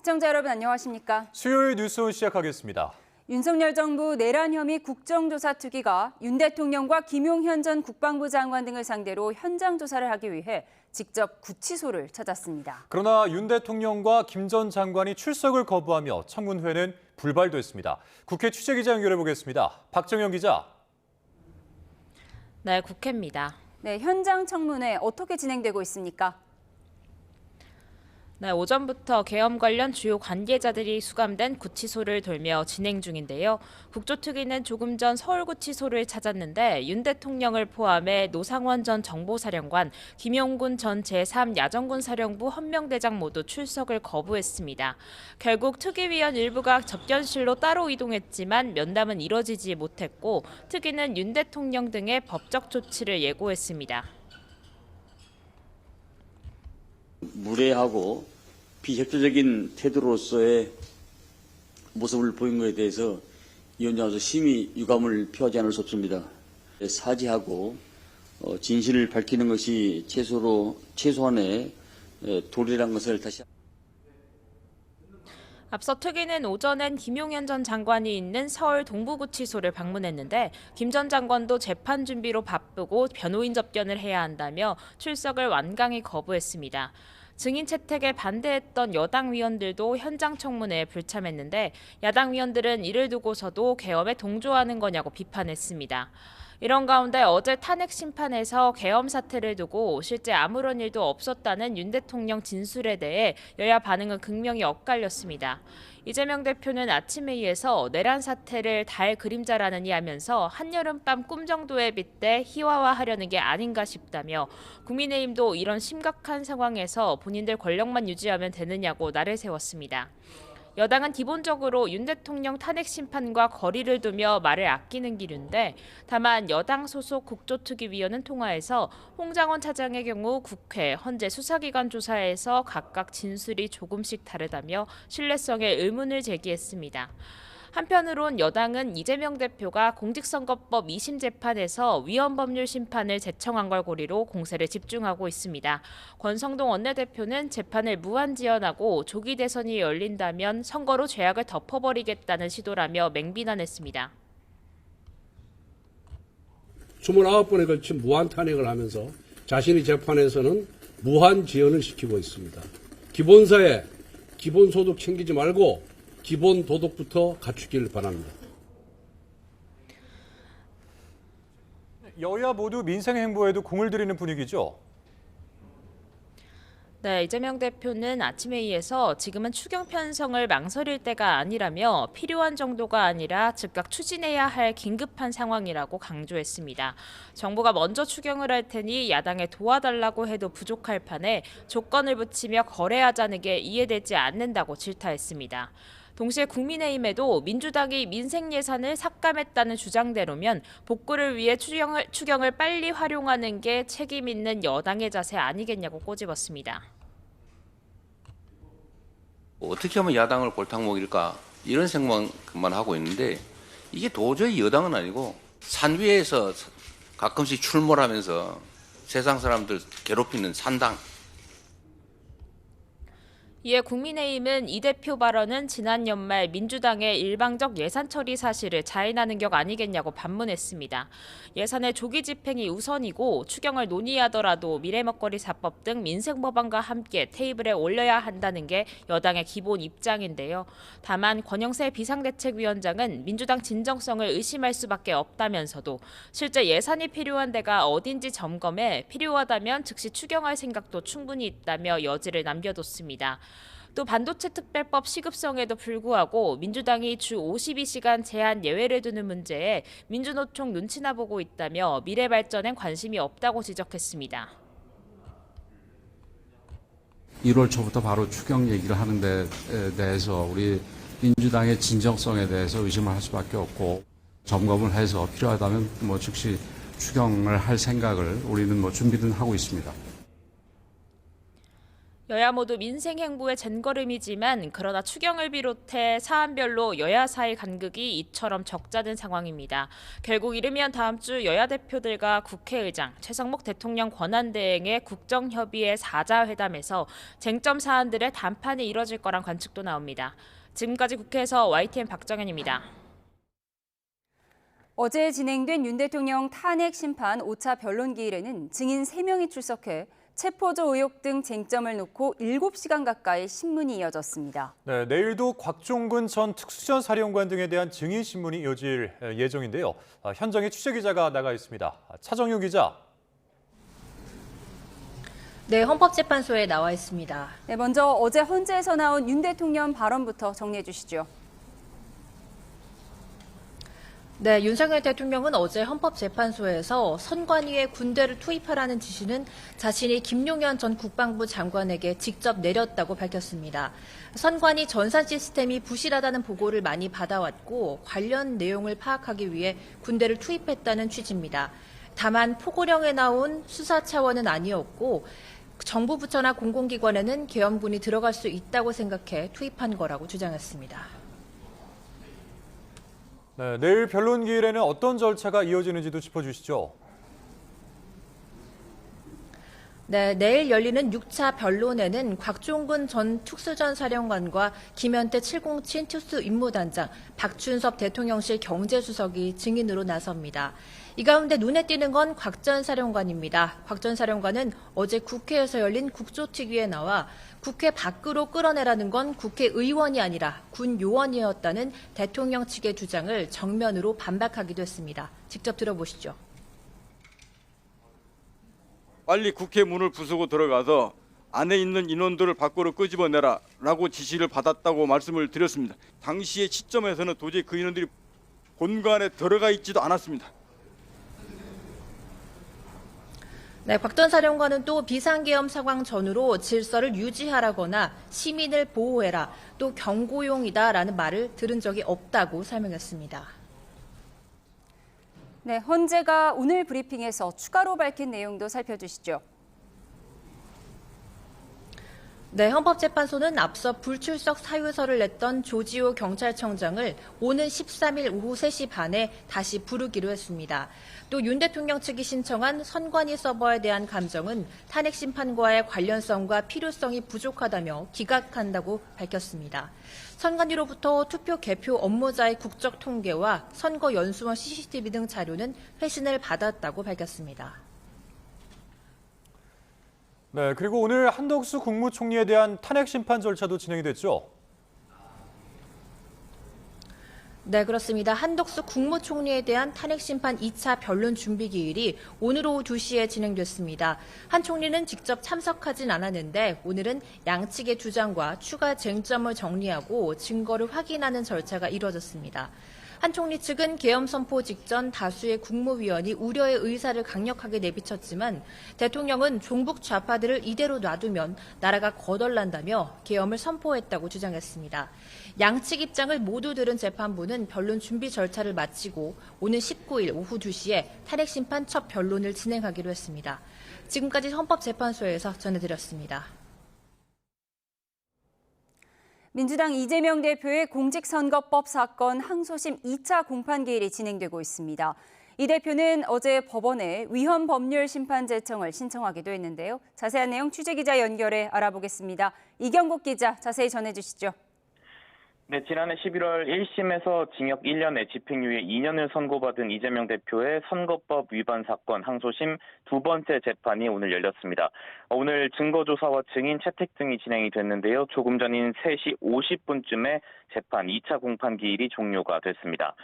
시청자 여러분 안녕하십니까? 수요일 뉴스온 시작하겠습니다. 윤석열 정부 내란 혐의 국정조사 특위가 윤 대통령과 김용현 전 국방부 장관 등을 상대로 현장 조사를 하기 위해 직접 구치소를 찾았습니다. 그러나 윤 대통령과 김 전 장관이 출석을 거부하며 청문회는 불발됐습니다. 국회 취재기자 연결해 보겠습니다. 박정현 기자. 네, 국회입니다. 네, 현장 청문회 어떻게 진행되고 있습니까? 네, 오전부터 계엄 관련 주요 관계자들이 수감된 구치소를 돌며 진행 중인데요. 국조특위는 조금 전 서울구치소를 찾았는데 윤 대통령을 포함해 노상원 전 정보사령관, 김용군 전 제3야전군사령부 헌명대장 모두 출석을 거부했습니다. 결국 특위위원 일부가 접견실로 따로 이동했지만 면담은 이뤄지지 못했고 특위는 윤 대통령 등의 법적 조치를 예고했습니다. 무례하고 비협조적인 태도로서의 모습을 보인 것에 대해서 위원장으로서 심히 유감을 표하지 않을 수 없습니다. 사죄하고 진실을 밝히는 것이 최소한의 도리라는 것을 다시 앞서 특위는 오전엔 김용현 전 장관이 있는 서울 동부구치소를 방문했는데 김 전 장관도 재판 준비로 바쁘고 변호인 접견을 해야 한다며 출석을 완강히 거부했습니다. 증인 채택에 반대했던 여당 위원들도 현장 청문회에 불참했는데 야당 위원들은 이를 두고서도 계엄에 동조하는 거냐고 비판했습니다. 이런 가운데 어제 탄핵 심판에서 계엄 사태를 두고 실제 아무런 일도 없었다는 윤 대통령 진술에 대해 여야 반응은 극명히 엇갈렸습니다. 이재명 대표는 아침 회의에서 내란 사태를 달 그림자라느니 하면서 한여름밤 꿈 정도에 빗대 희화화하려는 게 아닌가 싶다며 국민의힘도 이런 심각한 상황에서 본인들 권력만 유지하면 되느냐고 날을 세웠습니다. 여당은 기본적으로 윤 대통령 탄핵 심판과 거리를 두며 말을 아끼는 기류인데 다만 여당 소속 국조특위위원은 통화에서 홍장원 차장의 경우 국회, 헌재 수사기관 조사에서 각각 진술이 조금씩 다르다며 신뢰성에 의문을 제기했습니다. 한편으론 여당은 이재명 대표가 공직선거법 2심 재판에서 위헌법률 심판을 제청한 걸 고리로 공세를 집중하고 있습니다. 권성동 원내대표는 재판을 무한지연하고 조기 대선이 열린다면 선거로 죄악을 덮어버리겠다는 시도라며 맹비난했습니다. 29번에 걸친 무한 탄핵을 하면서 자신의 재판에서는 무한지연을 시키고 있습니다. 기본사회, 기본소득 챙기지 말고 기본 도덕부터 갖추기를 바랍니다. 여야 모두 민생 행보에도 공을 들이는 분위기죠. 네, 이재명 대표는 아침 회의에서 지금은 추경 편성을 망설일 때가 아니라며 필요한 정도가 아니라 즉각 추진해야 할 긴급한 상황이라고 강조했습니다. 정부가 먼저 추경을 할 테니 야당에 도와달라고 해도 부족할 판에 조건을 붙이며 거래하자는 게 이해되지 않는다고 질타했습니다. 동시에 국민의힘에도 민주당이 민생 예산을 삭감했다는 주장대로면 복구를 위해 추경을 빨리 활용하는 게 책임 있는 여당의 자세 아니겠냐고 꼬집었습니다. 어떻게 하면 야당을 골탕 먹일까 이런 생각만 하고 있는데 이게 도저히 여당은 아니고 산 위에서 가끔씩 출몰하면서 세상 사람들 괴롭히는 산당. 이에 국민의힘은 이 대표 발언은 지난 연말 민주당의 일방적 예산 처리 사실을 자인하는 격 아니겠냐고 반문했습니다. 예산의 조기 집행이 우선이고 추경을 논의하더라도 미래먹거리 4법 등 민생 법안과 함께 테이블에 올려야 한다는 게 여당의 기본 입장인데요. 다만 권영세 비상대책위원장은 민주당 진정성을 의심할 수밖에 없다면서도 실제 예산이 필요한 데가 어딘지 점검해 필요하다면 즉시 추경할 생각도 충분히 있다며 여지를 남겨뒀습니다. 또 반도체 특별법 시급성에도 불구하고 민주당이 주 52시간 제한 예외를 두는 문제에 민주노총 눈치나 보고 있다며 미래 발전엔 관심이 없다고 지적했습니다. 1월 초부터 바로 추경 얘기를 하는 데 대해서 우리 민주당의 진정성에 대해서 의심을 할 수밖에 없고 점검을 해서 필요하다면 즉시 추경을 할 생각을 우리는 준비는 하고 있습니다. 여야 모두 민생 행보의 젠걸음이지만 그러나 추경을 비롯해 사안별로 여야 사이 간극이 이처럼 적자된 상황입니다. 결국 이르면 다음 주 여야 대표들과 국회의장, 최성목 대통령 권한대행의 국정협의회 4자 회담에서 쟁점 사안들의 담판이 이뤄질 거란 관측도 나옵니다. 지금까지 국회에서 YTN 박정현입니다. 어제 진행된 윤 대통령 탄핵 심판 5차 변론기일에는 증인 3명이 출석해 체포조 의혹 등 쟁점을 놓고 7시간 가까이 신문이 이어졌습니다. 네, 내일도 곽종근 전 특수전사령관 등에 대한 증인 신문이 이어질 예정인데요. 현장에 취재기자가 나가 있습니다. 차정유 기자. 네, 헌법재판소에 나와 있습니다. 네, 먼저 어제 헌재에서 나온 윤 대통령 발언부터 정리해 주시죠. 네, 윤석열 대통령은 어제 헌법재판소에서 선관위에 군대를 투입하라는 지시는 자신이 김용현 전 국방부 장관에게 직접 내렸다고 밝혔습니다. 선관위 전산 시스템이 부실하다는 보고를 많이 받아왔고 관련 내용을 파악하기 위해 군대를 투입했다는 취지입니다. 다만 포고령에 나온 수사 차원은 아니었고 정부 부처나 공공기관에는 계엄군이 들어갈 수 있다고 생각해 투입한 거라고 주장했습니다. 네, 내일 변론기일에는 어떤 절차가 이어지는지도 짚어주시죠. 네, 내일 열리는 6차 변론에는 곽종근 전 특수전사령관과 김현태 707 특수임무단장, 박준섭 대통령실 경제수석이 증인으로 나섭니다. 이 가운데 눈에 띄는 건 곽 전 사령관입니다. 곽 전 사령관은 어제 국회에서 열린 국조특위에 나와 국회 밖으로 끌어내라는 건 국회의원이 아니라 군 요원이었다는 대통령 측의 주장을 정면으로 반박하기도 했습니다. 직접 들어보시죠. 빨리 국회 문을 부수고 들어가서 안에 있는 인원들을 밖으로 끄집어내라라고 지시를 받았다고 말씀을 드렸습니다. 당시의 시점에서는 도저히 그 인원들이 본관에 들어가 있지도 않았습니다. 네, 곽 전 사령관은 또 비상계엄 상황 전후로 질서를 유지하라거나 시민을 보호해라, 또 경고용이다라는 말을 들은 적이 없다고 설명했습니다. 네, 헌재가 오늘 브리핑에서 추가로 밝힌 내용도 살펴주시죠. 네, 헌법재판소는 앞서 불출석 사유서를 냈던 조지호 경찰청장을 오는 13일 오후 3시 반에 다시 부르기로 했습니다. 또 윤 대통령 측이 신청한 선관위 서버에 대한 감정은 탄핵 심판과의 관련성과 필요성이 부족하다며 기각한다고 밝혔습니다. 선관위로부터 투표 개표 업무자의 국적 통계와 선거 연수원 CCTV 등 자료는 회신을 받았다고 밝혔습니다. 네, 그리고 오늘 한덕수 국무총리에 대한 탄핵 심판 절차도 진행이 됐죠. 네, 그렇습니다. 한덕수 국무총리에 대한 탄핵 심판 2차 변론 준비 기일이 오늘 오후 2시에 진행됐습니다. 한 총리는 직접 참석하진 않았는데 오늘은 양측의 주장과 추가 쟁점을 정리하고 증거를 확인하는 절차가 이뤄졌습니다. 한 총리 측은 계엄 선포 직전 다수의 국무위원이 우려의 의사를 강력하게 내비쳤지만 대통령은 종북 좌파들을 이대로 놔두면 나라가 거덜난다며 계엄을 선포했다고 주장했습니다. 양측 입장을 모두 들은 재판부는 변론 준비 절차를 마치고 오는 19일 오후 2시에 탄핵 심판 첫 변론을 진행하기로 했습니다. 지금까지 헌법재판소에서 전해드렸습니다. 민주당 이재명 대표의 공직선거법 사건 항소심 2차 공판기일이 진행되고 있습니다. 이 대표는 어제 법원에 위헌 법률 심판 제청을 신청하기도 했는데요. 자세한 내용 취재기자 연결해 알아보겠습니다. 이경국 기자, 자세히 전해주시죠. 네, 지난해 11월 1심에서 징역 1년에 집행유예 2년을 선고받은 이재명 대표의 선거법 위반 사건 항소심 두 번째 재판이 오늘 열렸습니다. 오늘 증거조사와 증인 채택 등이 진행이 됐는데요. 조금 전인 3시 50분쯤에 재판 2차 공판기일이 종료가 됐습니다.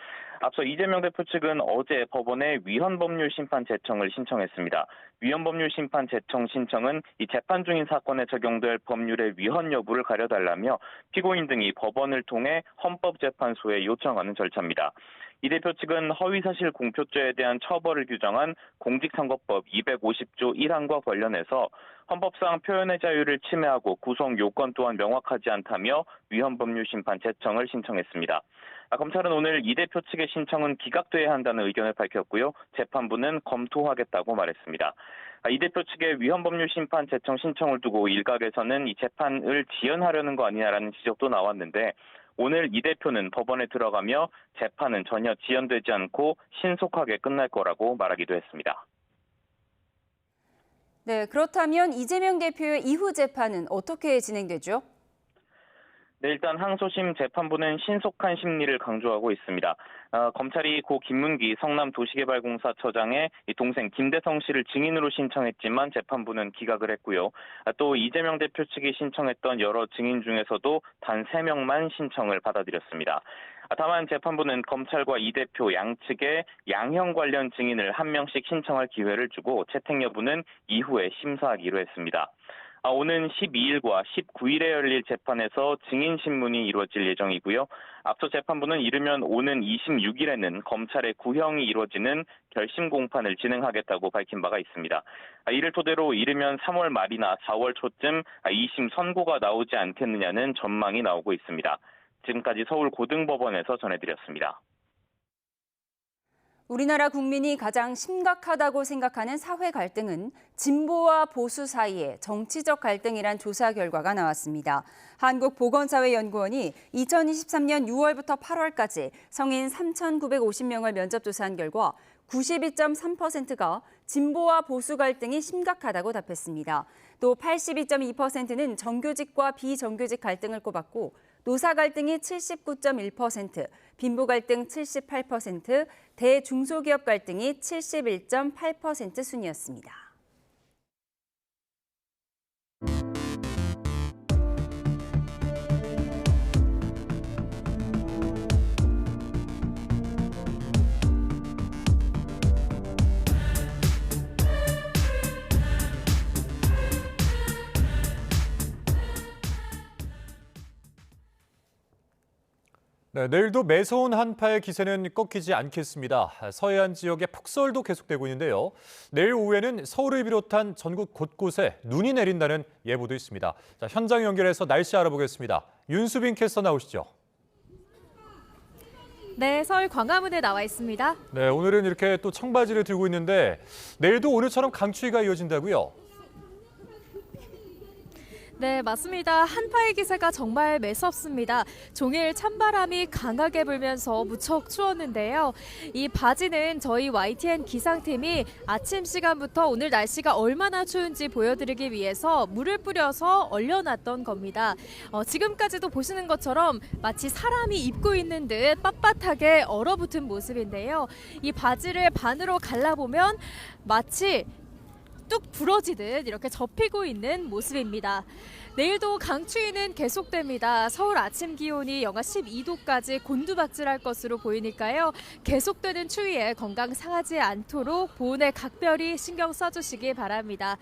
앞서 이재명 대표 측은 어제 법원에 위헌법률 심판 제청을 신청했습니다. 위헌법률 심판 제청 신청은 이 재판 중인 사건에 적용될 법률의 위헌 여부를 가려달라며 피고인 등이 법원을 통해 헌법재판소에 요청하는 절차입니다. 이 대표 측은 허위사실 공표죄에 대한 처벌을 규정한 공직선거법 250조 1항과 관련해서 헌법상 표현의 자유를 침해하고 구성 요건 또한 명확하지 않다며 위헌법률 심판 제청을 신청했습니다. 검찰은 오늘 이 대표 측의 신청은 기각돼야 한다는 의견을 밝혔고요. 재판부는 검토하겠다고 말했습니다. 이 대표 측의 위헌법률 심판 제청 신청을 두고 일각에서는 이 재판을 지연하려는 거 아니냐라는 지적도 나왔는데 오늘 이 대표는 법원에 들어가며 재판은 전혀 지연되지 않고 신속하게 끝날 거라고 말하기도 했습니다. 네, 그렇다면 이재명 대표의 이후 재판은 어떻게 진행되죠? 네, 일단 항소심 재판부는 신속한 심리를 강조하고 있습니다. 검찰이 고 김문기 성남도시개발공사처장의 동생 김대성 씨를 증인으로 신청했지만 재판부는 기각을 했고요. 또 이재명 대표 측이 신청했던 여러 증인 중에서도 단 3명만 신청을 받아들였습니다. 다만 재판부는 검찰과 이 대표 양측의 양형 관련 증인을 1명씩 신청할 기회를 주고 채택 여부는 이후에 심사하기로 했습니다. 오는 12일과 19일에 열릴 재판에서 증인 신문이 이루어질 예정이고요. 앞서 재판부는 이르면 오는 26일에는 검찰의 구형이 이루어지는 결심 공판을 진행하겠다고 밝힌 바가 있습니다. 이를 토대로 이르면 3월 말이나 4월 초쯤 2심 선고가 나오지 않겠느냐는 전망이 나오고 있습니다. 지금까지 서울고등법원에서 전해드렸습니다. 우리나라 국민이 가장 심각하다고 생각하는 사회 갈등은 진보와 보수 사이의 정치적 갈등이란 조사 결과가 나왔습니다. 한국보건사회연구원이 2023년 6월부터 8월까지 성인 3,950명을 면접 조사한 결과 92.3%가 진보와 보수 갈등이 심각하다고 답했습니다. 또 82.2%는 정규직과 비정규직 갈등을 꼽았고 노사 갈등이 79.1%, 빈부 갈등 78%, 대중소기업 갈등이 71.8% 순이었습니다. 네, 내일도 매서운 한파의 기세는 꺾이지 않겠습니다. 서해안 지역의 폭설도 계속되고 있는데요. 내일 오후에는 서울을 비롯한 전국 곳곳에 눈이 내린다는 예보도 있습니다. 자, 현장 연결해서 날씨 알아보겠습니다. 윤수빈 캐스터 나오시죠. 네, 서울 광화문에 나와 있습니다. 네, 오늘은 이렇게 또 청바지를 들고 있는데 내일도 오늘처럼 강추위가 이어진다고요? 네, 맞습니다. 한파의 기세가 정말 매섭습니다. 종일 찬바람이 강하게 불면서 무척 추웠는데요. 이 바지는 저희 YTN 기상팀이 아침 시간부터 오늘 날씨가 얼마나 추운지 보여드리기 위해서 물을 뿌려서 얼려놨던 겁니다. 지금까지도 보시는 것처럼 마치 사람이 입고 있는 듯 빳빳하게 얼어붙은 모습인데요. 이 바지를 반으로 갈라보면 마치 뚝 부러지듯 이렇게 접히고 있는 모습입니다. 내일도 강추위는 계속됩니다. 서울 아침 기온이 영하 12도까지 곤두박질할 것으로 보이니까요. 계속되는 추위에 건강 상하지 않도록 보온에 각별히 신경 써주시기 바랍니다.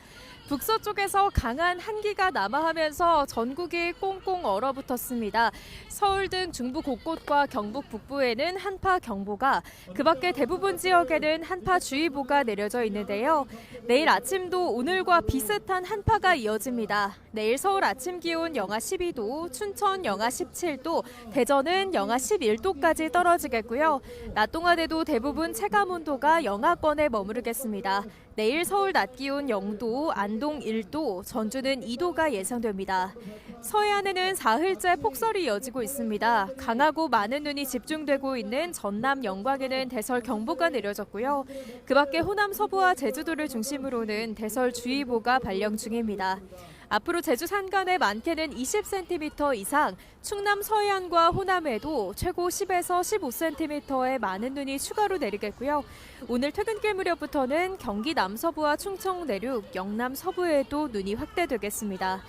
북서쪽에서 강한 한기가 남하하면서 전국이 꽁꽁 얼어붙었습니다. 서울 등 중부 곳곳과 경북 북부에는 한파경보가, 그 밖에 대부분 지역에는 한파주의보가 내려져 있는데요. 내일 아침도 오늘과 비슷한 한파가 이어집니다. 내일 서울 아침 기온 영하 12도, 춘천 영하 17도, 대전은 영하 11도까지 떨어지겠고요. 낮 동안에도 대부분 체감온도가 영하권에 머무르겠습니다. 내일 서울 낮 기온 0도, 안동 1도, 전주는 2도가 예상됩니다. 서해안에는 사흘째 폭설이 이어지고 있습니다. 강하고 많은 눈이 집중되고 있는 전남 영광에는 대설경보가 내려졌고요. 그 밖에 호남 서부와 제주도를 중심으로는 대설주의보가 발령 중입니다. 앞으로 제주 산간에 많게는 20cm 이상, 충남 서해안과 호남에도 최고 10에서 15cm의 많은 눈이 추가로 내리겠고요. 오늘 퇴근길 무렵부터는 경기 남서부와 충청 내륙, 영남 서부에도 눈이 확대되겠습니다.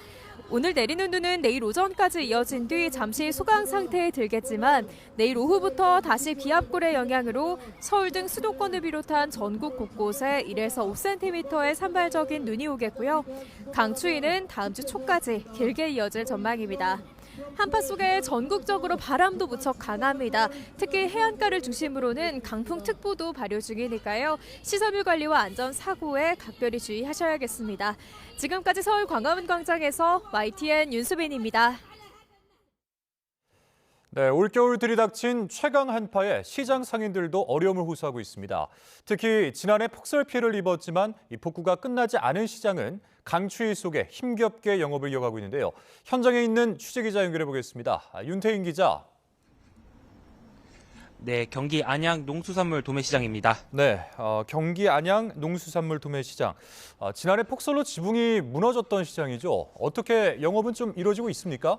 오늘 내리는 눈은 내일 오전까지 이어진 뒤 잠시 소강 상태에 들겠지만 내일 오후부터 다시 기압골의 영향으로 서울 등 수도권을 비롯한 전국 곳곳에 1에서 5cm의 산발적인 눈이 오겠고요. 강추위는 다음 주 초까지 길게 이어질 전망입니다. 한파 속에 전국적으로 바람도 무척 강합니다. 특히 해안가를 중심으로는 강풍특보도 발효 중이니까요. 시설물 관리와 안전사고에 각별히 주의하셔야겠습니다. 지금까지 서울 광화문 광장에서 YTN 윤수빈입니다. 네, 올겨울 들이닥친 최강 한파에 시장 상인들도 어려움을 호소하고 있습니다. 특히 지난해 폭설 피해를 입었지만 이 복구가 끝나지 않은 시장은 강추위 속에 힘겹게 영업을 이어가고 있는데요. 현장에 있는 취재기자 연결해 보겠습니다. 윤태인 기자. 네, 경기 안양 농수산물 도매시장입니다. 네, 경기 안양 농수산물 도매시장. 지난해 폭설로 지붕이 무너졌던 시장이죠. 어떻게 영업은 좀 이루어지고 있습니까?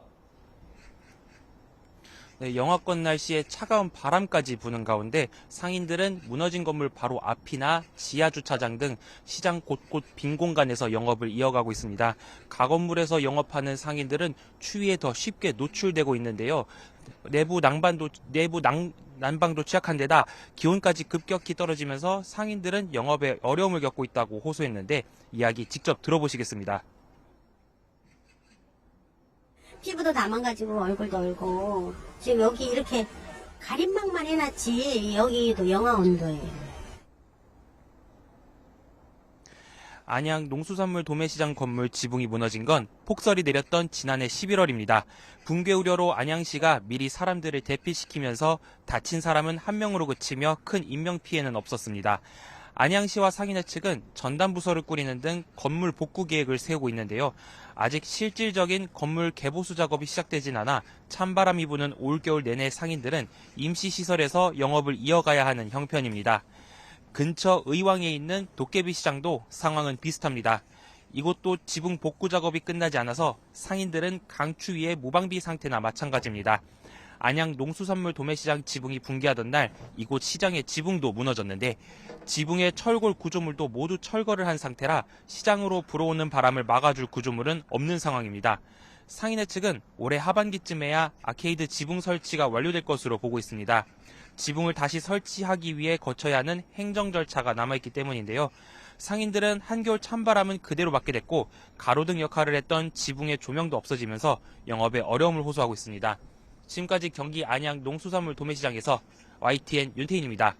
네, 영하권 날씨에 차가운 바람까지 부는 가운데 상인들은 무너진 건물 바로 앞이나 지하 주차장 등 시장 곳곳 빈 공간에서 영업을 이어가고 있습니다. 가건물에서 영업하는 상인들은 추위에 더 쉽게 노출되고 있는데요. 내부 난방도 취약한 데다 기온까지 급격히 떨어지면서 상인들은 영업에 어려움을 겪고 있다고 호소했는데 이야기 직접 들어보시겠습니다. 피부도 다 망가지고 얼굴도 얼고 지금 여기 이렇게 가림막만 해놨지 여기도 영하 온도예요. 안양 농수산물 도매시장 건물 지붕이 무너진 건 폭설이 내렸던 지난해 11월입니다. 붕괴 우려로 안양시가 미리 사람들을 대피시키면서 다친 사람은 1명으로 그치며 큰 인명피해는 없었습니다. 안양시와 상인회 측은 전담부서를 꾸리는 등 건물 복구 계획을 세우고 있는데요. 아직 실질적인 건물 개보수 작업이 시작되진 않아 찬바람이 부는 올겨울 내내 상인들은 임시시설에서 영업을 이어가야 하는 형편입니다. 근처 의왕에 있는 도깨비 시장도 상황은 비슷합니다. 이곳도 지붕 복구 작업이 끝나지 않아서 상인들은 강추위에 무방비 상태나 마찬가지입니다. 안양 농수산물 도매시장 지붕이 붕괴하던 날 이곳 시장의 지붕도 무너졌는데 지붕의 철골 구조물도 모두 철거를 한 상태라 시장으로 불어오는 바람을 막아줄 구조물은 없는 상황입니다. 상인회 측은 올해 하반기쯤에야 아케이드 지붕 설치가 완료될 것으로 보고 있습니다. 지붕을 다시 설치하기 위해 거쳐야 하는 행정 절차가 남아있기 때문인데요. 상인들은 한겨울 찬바람은 그대로 맞게 됐고 가로등 역할을 했던 지붕의 조명도 없어지면서 영업에 어려움을 호소하고 있습니다. 지금까지 경기 안양 농수산물 도매시장에서 YTN 윤태인입니다.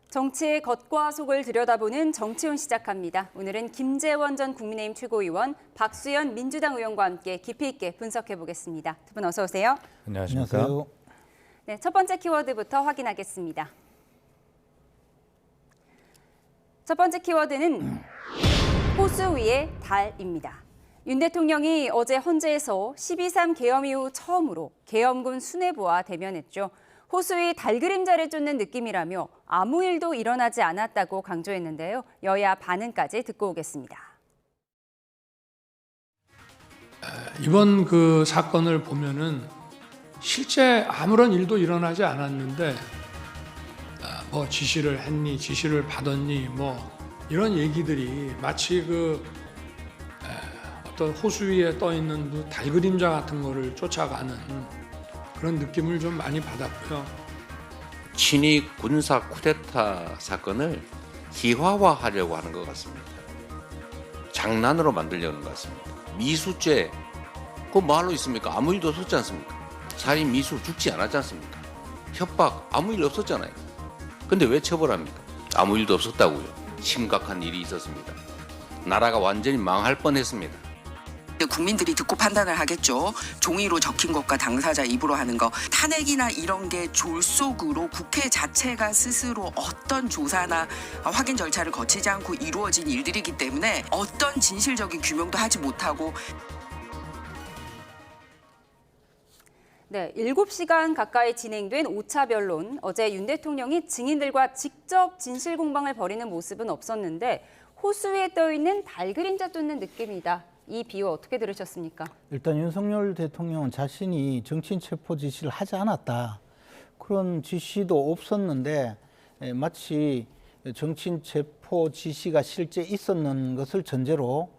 정치의 겉과 속을 들여다보는 정치훈 시작합니다. 오늘은 김재원 전 국민의힘 최고위원, 박수현 민주당 의원과 함께 깊이 있게 분석해 보겠습니다. 두 분 어서 오세요. 안녕하십니까. 네, 첫 번째 키워드부터 확인하겠습니다. 첫 번째 키워드는 호수 위의 달입니다. 윤 대통령이 어제 헌재에서 12.3 계엄 이후 처음으로 계엄군 수뇌부와 대면했죠. 호수 위 달 그림자를 쫓는 느낌이라며 아무 일도 일어나지 않았다고 강조했는데요. 여야 반응까지 듣고 오겠습니다. 이번 그 사건을 보면은 실제 아무런 일도 일어나지 않았는데 뭐 지시를 했니, 지시를 받았니, 뭐 이런 얘기들이 마치 그 어떤 호수 위에 떠 있는 그 달 그림자 같은 거를 쫓아가는 그런 느낌을 좀 많이 받았고요. 친위 군사 쿠데타 사건을 희화화하려고 하는 것 같습니다. 장난으로 만들려는 것 같습니다. 미수죄, 그거 뭐하러 있습니까? 아무 일도 없었지 않습니까? 살인 미수 죽지 않았지 않습니까? 협박 아무 일 없었잖아요. 근데 왜 처벌합니까? 아무 일도 없었다고요. 심각한 일이 있었습니다. 나라가 완전히 망할 뻔했습니다. 국민들이 듣고 판단을 하겠죠. 종이로 적힌 것과 당사자 입으로 하는 거, 탄핵이나 이런 게 졸속으로 국회 자체가 스스로 어떤 조사나 확인 절차를 거치지 않고 이루어진 일들이기 때문에 어떤 진실적인 규명도 하지 못하고. 네, 7시간 가까이 진행된 5차 변론. 어제 윤 대통령이 증인들과 직접 진실 공방을 벌이는 모습은 없었는데 호수 위에 떠 있는 달 그림자 쫓는 느낌이다. 이 비유 어떻게 들으셨습니까? 일단 윤석열 대통령은 자신이 정치인 체포 지시를 하지 않았다. 그런 지시도 없었는데 마치 정치인 체포 지시가 실제 있었는 것을 전제로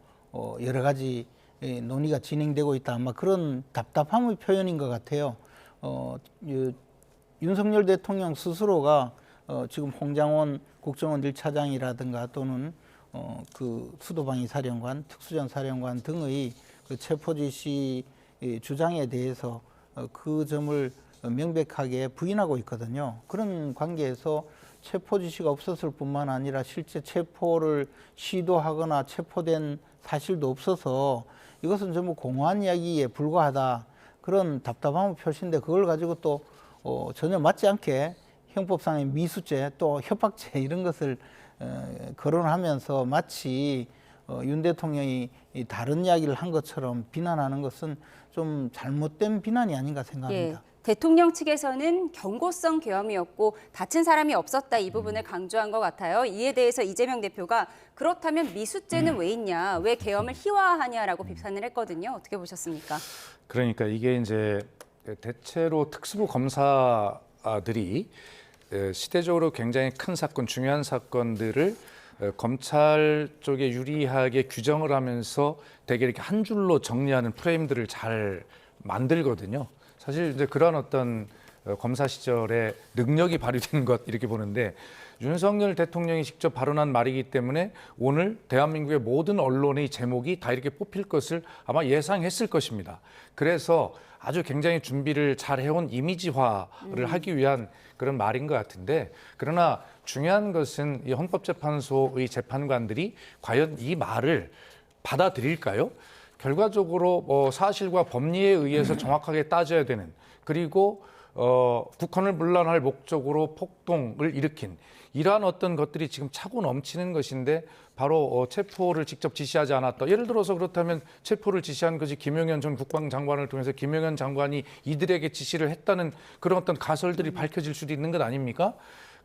여러 가지 논의가 진행되고 있다. 아마 그런 답답함의 표현인 것 같아요. 윤석열 대통령 스스로가 지금 홍장원 국정원 1차장이라든가 또는 그 수도방위 사령관, 특수전 사령관 등의 그 체포 지시 주장에 대해서 그 점을 명백하게 부인하고 있거든요. 그런 관계에서 체포 지시가 없었을 뿐만 아니라 실제 체포를 시도하거나 체포된 사실도 없어서 이것은 전부 공허한 이야기에 불과하다. 그런 답답함을 표시인데 그걸 가지고 또 전혀 맞지 않게 형법상의 미수죄 또 협박죄 이런 것을 거론하면서 마치 윤 대통령이 다른 이야기를 한 것처럼 비난하는 것은 좀 잘못된 비난이 아닌가 생각합니다. 예. 대통령 측에서는 경고성 계엄이었고 다친 사람이 없었다 이 부분을 강조한 것 같아요. 이에 대해서 이재명 대표가 그렇다면 미수죄는 왜 있냐, 왜 계엄을 희화하냐라고 비판을 했거든요. 어떻게 보셨습니까? 그러니까 이게 이제 대체로 특수부 검사들이 시대적으로 굉장히 큰 사건, 중요한 사건들을 검찰 쪽에 유리하게 규정을 하면서 되게 이렇게 한 줄로 정리하는 프레임들을 잘 만들거든요. 사실 이제 그런 어떤 검사 시절에 능력이 발휘된 것 이렇게 보는데 윤석열 대통령이 직접 발언한 말이기 때문에 오늘 대한민국의 모든 언론의 제목이 다 이렇게 뽑힐 것을 아마 예상했을 것입니다. 그래서 아주 굉장히 준비를 잘 해온 이미지화를 하기 위한 그런 말인 것 같은데, 그러나 중요한 것은 이 헌법재판소의 재판관들이 과연 이 말을 받아들일까요? 결과적으로 사실과 법리에 의해서 정확하게 따져야 되는, 그리고 국헌을 문란할 목적으로 폭동을 일으킨 이러한 어떤 것들이 지금 차고 넘치는 것인데 바로 체포를 직접 지시하지 않았다. 예를 들어서 그렇다면 체포를 지시한 것이 김용현 전 국방장관을 통해서 김용현 장관이 이들에게 지시를 했다는 그런 어떤 가설들이 밝혀질 수도 있는 것 아닙니까?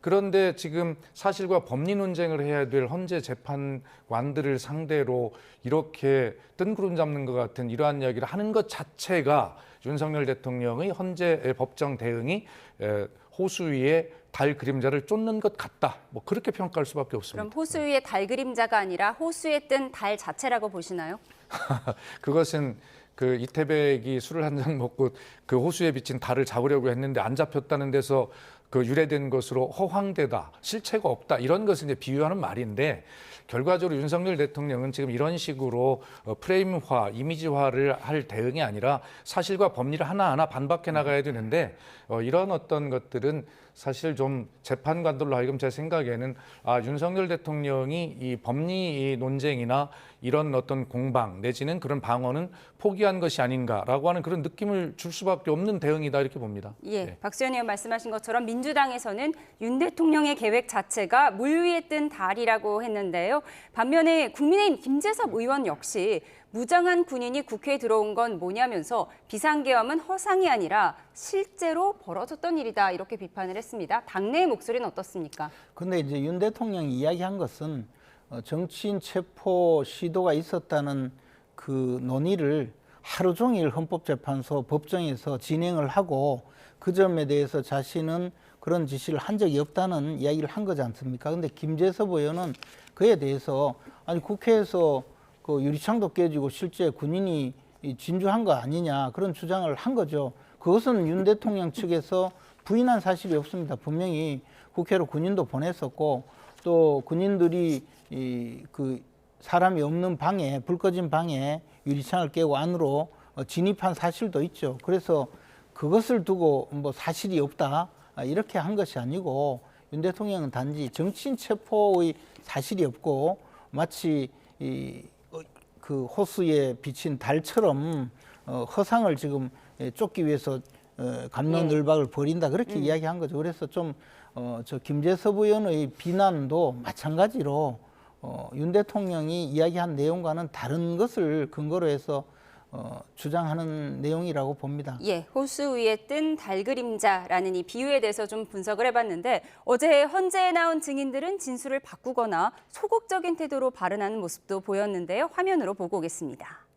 그런데 지금 사실과 법리 논쟁을 해야 될 헌재 재판관들을 상대로 이렇게 뜬구름 잡는 것 같은 이러한 이야기를 하는 것 자체가 윤석열 대통령의 헌재 법정 대응이 호수 위에 달 그림자를 쫓는 것 같다. 뭐 그렇게 평가할 수밖에 없습니다. 그럼 호수 위에 달 그림자가 아니라 호수에 뜬 달 자체라고 보시나요? 그것은 그 이태백이 술을 한 잔 먹고 그 호수에 비친 달을 잡으려고 했는데 안 잡혔다는 데서 그 유래된 것으로 허황되다, 실체가 없다, 이런 것을 이제 비유하는 말인데, 결과적으로 윤석열 대통령은 지금 이런 식으로 프레임화, 이미지화를 할 대응이 아니라 사실과 법리를 하나하나 반박해 나가야 되는데, 이런 어떤 것들은 사실 좀 재판관들로 하여금 제 생각에는 윤석열 대통령이 이 법리 논쟁이나 이런 어떤 공방 내지는 그런 방어는 포기한 것이 아닌가라고 하는 그런 느낌을 줄 수밖에 없는 대응이다, 이렇게 봅니다. 예, 네. 박수현 의원 말씀하신 것처럼 민주당에서는 윤 대통령의 계획 자체가 물 위에 뜬 달이라고 했는데요. 반면에 국민의힘 김재섭 의원 역시 무장한 군인이 국회에 들어온 건 뭐냐면서 비상계엄은 허상이 아니라 실제로 벌어졌던 일이다, 이렇게 비판을 했습니다. 당내의 목소리는 어떻습니까? 근데 이제 윤 대통령이 이야기한 것은 정치인 체포 시도가 있었다는 그 논의를 하루 종일 헌법재판소 법정에서 진행을 하고 그 점에 대해서 자신은 그런 지시를 한 적이 없다는 이야기를 한 거지 않습니까? 근데 김재섭 의원은 그에 대해서 아니 국회에서 그 유리창도 깨지고 실제 군인이 진주한 거 아니냐 그런 주장을 한 거죠. 그것은 윤 대통령 측에서 부인한 사실이 없습니다. 분명히 국회로 군인도 보냈었고 또 군인들이 그 사람이 없는 방에, 불 꺼진 방에 유리창을 깨고 안으로 진입한 사실도 있죠. 그래서 그것을 두고 뭐 사실이 없다 이렇게 한 것이 아니고 윤 대통령은 단지 정치인 체포의 사실이 없고 마치 그 호수에 비친 달처럼 허상을 지금 쫓기 위해서 갑론을박을 벌인다 그렇게 이야기한 거죠. 그래서 좀 저 김재섭 의원의 비난도 마찬가지로 윤 대통령이 이야기한 내용과는 다른 것을 근거로 해서 주장하는 내용이라고 봅니다. 예, 호수 위에 뜬 달 그림자라는 이 비유에 대해서 좀 분석을 해봤는데 어제 헌재에 나온 증인들은 진술을 바꾸거나 소극적인 태도로 발언하는 모습도 보였는데요. 화면으로 보고 오겠습니다.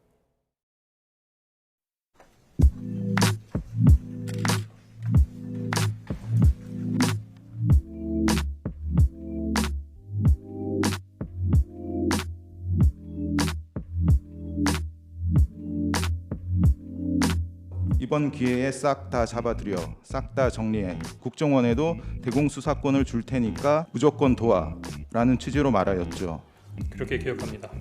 이번 기회에 싹 다 잡아들여, 싹 다 정리해. 국정원에도 대공수사권을 줄 테니까 무조건 도와라는 취지로 말하였죠. 그렇게 기억합니다.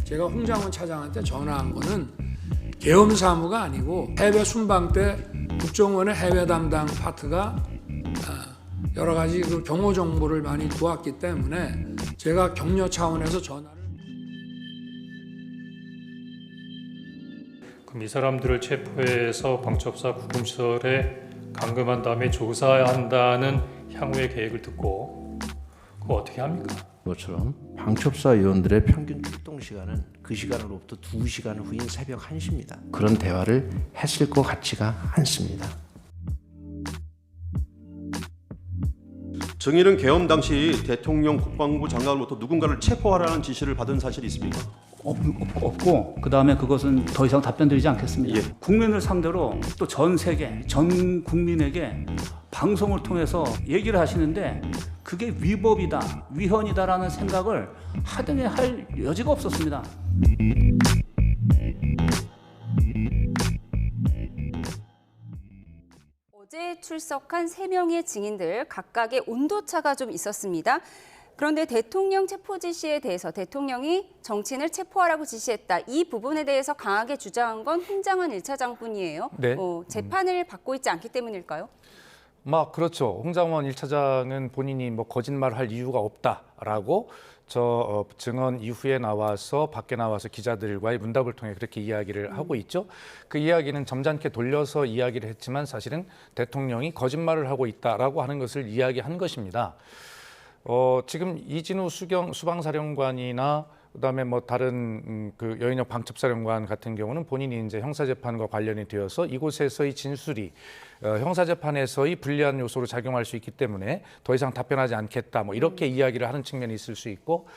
제가 홍장원 차장한테 전화한 거는 계엄 사무가 아니고 해외 순방 때 국정원의 해외 담당 파트가 여러 가지 그 경호 정보를 많이 도왔기 때문에 제가 격려 차원에서 전화를. 그럼 이 사람들을 체포해서 방첩사 구금시설에 감금한 다음에 조사한다는 향후의 계획을 듣고 그거 어떻게 합니까? 것처럼 방첩사 요원들의 평균 출동 시간은 그 시간으로부터 2시간 후인 새벽 1시입니다. 그런 대화를 했을 것 같지가 않습니다. 정의는 계엄 당시 대통령 국방부 장관으로부터 누군가를 체포하라는 지시를 받은 사실이 있습니까? 없고 그다음에 그것은 더 이상 답변드리지 않겠습니다. 예. 국민을 상대로 또 전 세계, 전 국민에게 방송을 통해서 얘기를 하시는데 그게 위법이다, 위헌이다라는 생각을 하등에 할 여지가 없었습니다. 어제 출석한 3명의 증인들 각각의 온도차가 좀 있었습니다. 그런데 대통령 체포 지시에 대해서 대통령이 정치인을 체포하라고 지시했다. 이 부분에 대해서 강하게 주장한 건 홍장원 1차장뿐이에요. 네. 재판을 받고 있지 않기 때문일까요? 그렇죠. 홍장원 1차장은 본인이 거짓말할 이유가 없다라고 증언 이후에 나와서 밖에 나와서 기자들과의 문답을 통해 그렇게 이야기를 하고 있죠. 그 이야기는 점잖게 돌려서 이야기를 했지만 사실은 대통령이 거짓말을 하고 있다라고 하는 것을 이야기한 것입니다. 지금 이진우 수방사령관이나 그다음에 다른 그 여인혁 방첩사령관 같은 경우는 본인이 이제 형사재판과 관련이 되어서 이곳에서의 진술이 형사재판에서의 불리한 요소로 작용할 수 있기 때문에 더 이상 답변하지 않겠다 이렇게 이야기를 하는 측면이 있을 수 있고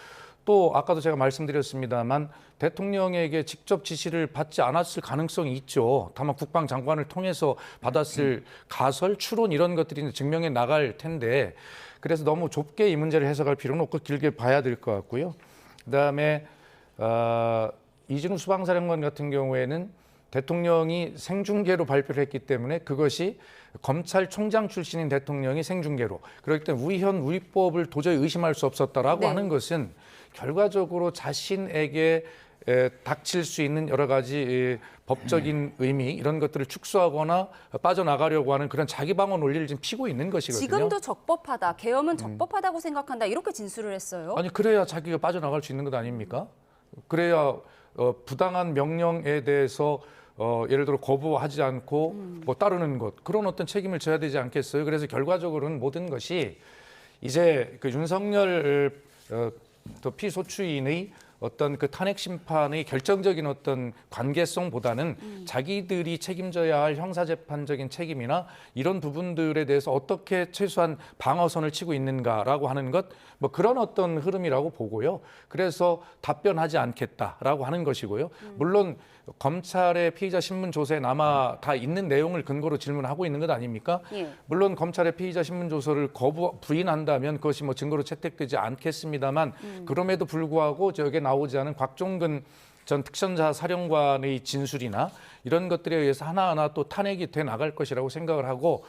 또 아까도 제가 말씀드렸습니다만 대통령에게 직접 지시를 받지 않았을 가능성이 있죠. 다만 국방장관을 통해서 받았을 가설, 추론 이런 것들이 증명해 나갈 텐데 그래서 너무 좁게 이 문제를 해석할 필요는 없고 길게 봐야 될 것 같고요. 그다음에 이진우 수방사령관 같은 경우에는 대통령이 생중계로 발표를 했기 때문에 그것이 검찰총장 출신인 대통령이 생중계로 그렇기 때문에 위헌 위법을 도저히 의심할 수 없었다라고 하는 것은 결과적으로 자신에게 닥칠 수 있는 여러 가지 법적인 의미 이런 것들을 축소하거나 빠져나가려고 하는 그런 자기 방어 논리를 지금 피고 있는 것이거든요. 지금도 적법하다, 계엄은 적법하다고 생각한다 이렇게 진술을 했어요. 아니 그래야 자기가 빠져나갈 수 있는 것 아닙니까? 그래야 부당한 명령에 대해서 예를 들어 거부하지 않고 따르는 것 그런 어떤 책임을 져야 되지 않겠어요? 그래서 결과적으로는 모든 것이 이제 그 윤석열 피소추인의 어떤 그 탄핵 심판의 결정적인 어떤 관계성보다는 자기들이 책임져야 할 형사재판적인 책임이나 이런 부분들에 대해서 어떻게 최소한 방어선을 치고 있는가라고 하는 것 그런 어떤 흐름이라고 보고요. 그래서 답변하지 않겠다라고 하는 것이고요. 물론 검찰의 피의자 신문 조서에 남아 다 있는 내용을 근거로 질문하고 있는 것 아닙니까? 예. 물론 검찰의 피의자 신문 조서를 부인한다면 그것이 증거로 채택되지 않겠습니다만 그럼에도 불구하고 저게 나오지 않은 곽종근 전 특전사 사령관의 진술이나 이런 것들에 의해서 하나하나 또 탄핵이 돼 나갈 것이라고 생각을 하고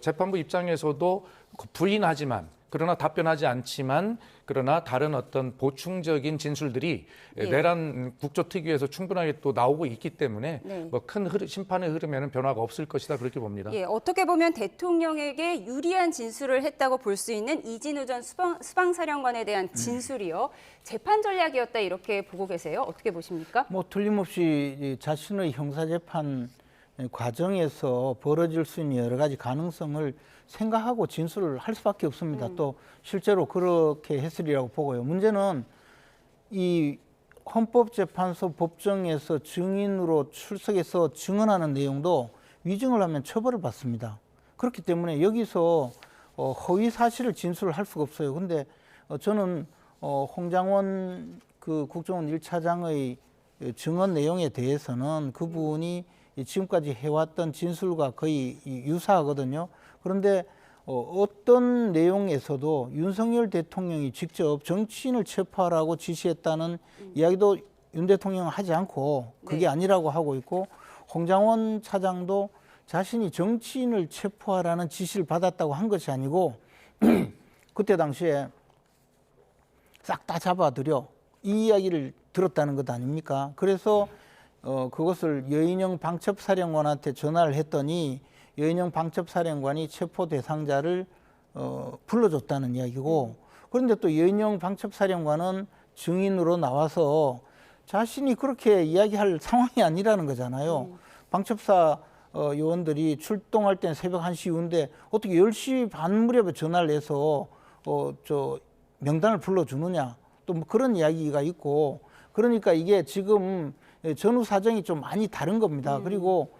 재판부 입장에서도 부인하지만 그러나 답변하지 않지만 그러나 다른 어떤 보충적인 진술들이 내란 국조특위에서 충분하게 또 나오고 있기 때문에 큰 심판의 흐름에는 변화가 없을 것이다 그렇게 봅니다. 예, 어떻게 보면 대통령에게 유리한 진술을 했다고 볼 수 있는 이진우 전 수방사령관에 대한 진술이요. 재판 전략이었다 이렇게 보고 계세요. 어떻게 보십니까? 틀림없이 자신의 형사재판 과정에서 벌어질 수 있는 여러 가지 가능성을 생각하고 진술을 할 수밖에 없습니다. 또 실제로 그렇게 했으리라고 보고요. 문제는 이 헌법재판소 법정에서 증인으로 출석해서 증언하는 내용도 위증을 하면 처벌을 받습니다. 그렇기 때문에 여기서 허위 사실을 진술을 할 수가 없어요. 근데 저는 홍장원 그 국정원 1차장의 증언 내용에 대해서는 그분이 지금까지 해왔던 진술과 거의 유사하거든요. 그런데 어떤 내용에서도 윤석열 대통령이 직접 정치인을 체포하라고 지시했다는 이야기도 윤 대통령은 하지 않고 그게 아니라고 하고 있고 홍장원 차장도 자신이 정치인을 체포하라는 지시를 받았다고 한 것이 아니고 그때 당시에 싹 다 잡아들여 이 이야기를 들었다는 것 아닙니까? 그래서 그것을 여인영 방첩사령관한테 전화를 했더니 여인영 방첩사령관이 체포 대상자를 불러줬다는 이야기고, 그런데 또 여인영 방첩사령관은 증인으로 나와서 자신이 그렇게 이야기할 상황이 아니라는 거잖아요. 방첩사 요원들이 출동할 때는 새벽 1시 이후인데 어떻게 10시 반 무렵에 전화를 해서 명단을 불러주느냐, 또 뭐 그런 이야기가 있고, 그러니까 이게 지금 전후 사정이 좀 많이 다른 겁니다. 그리고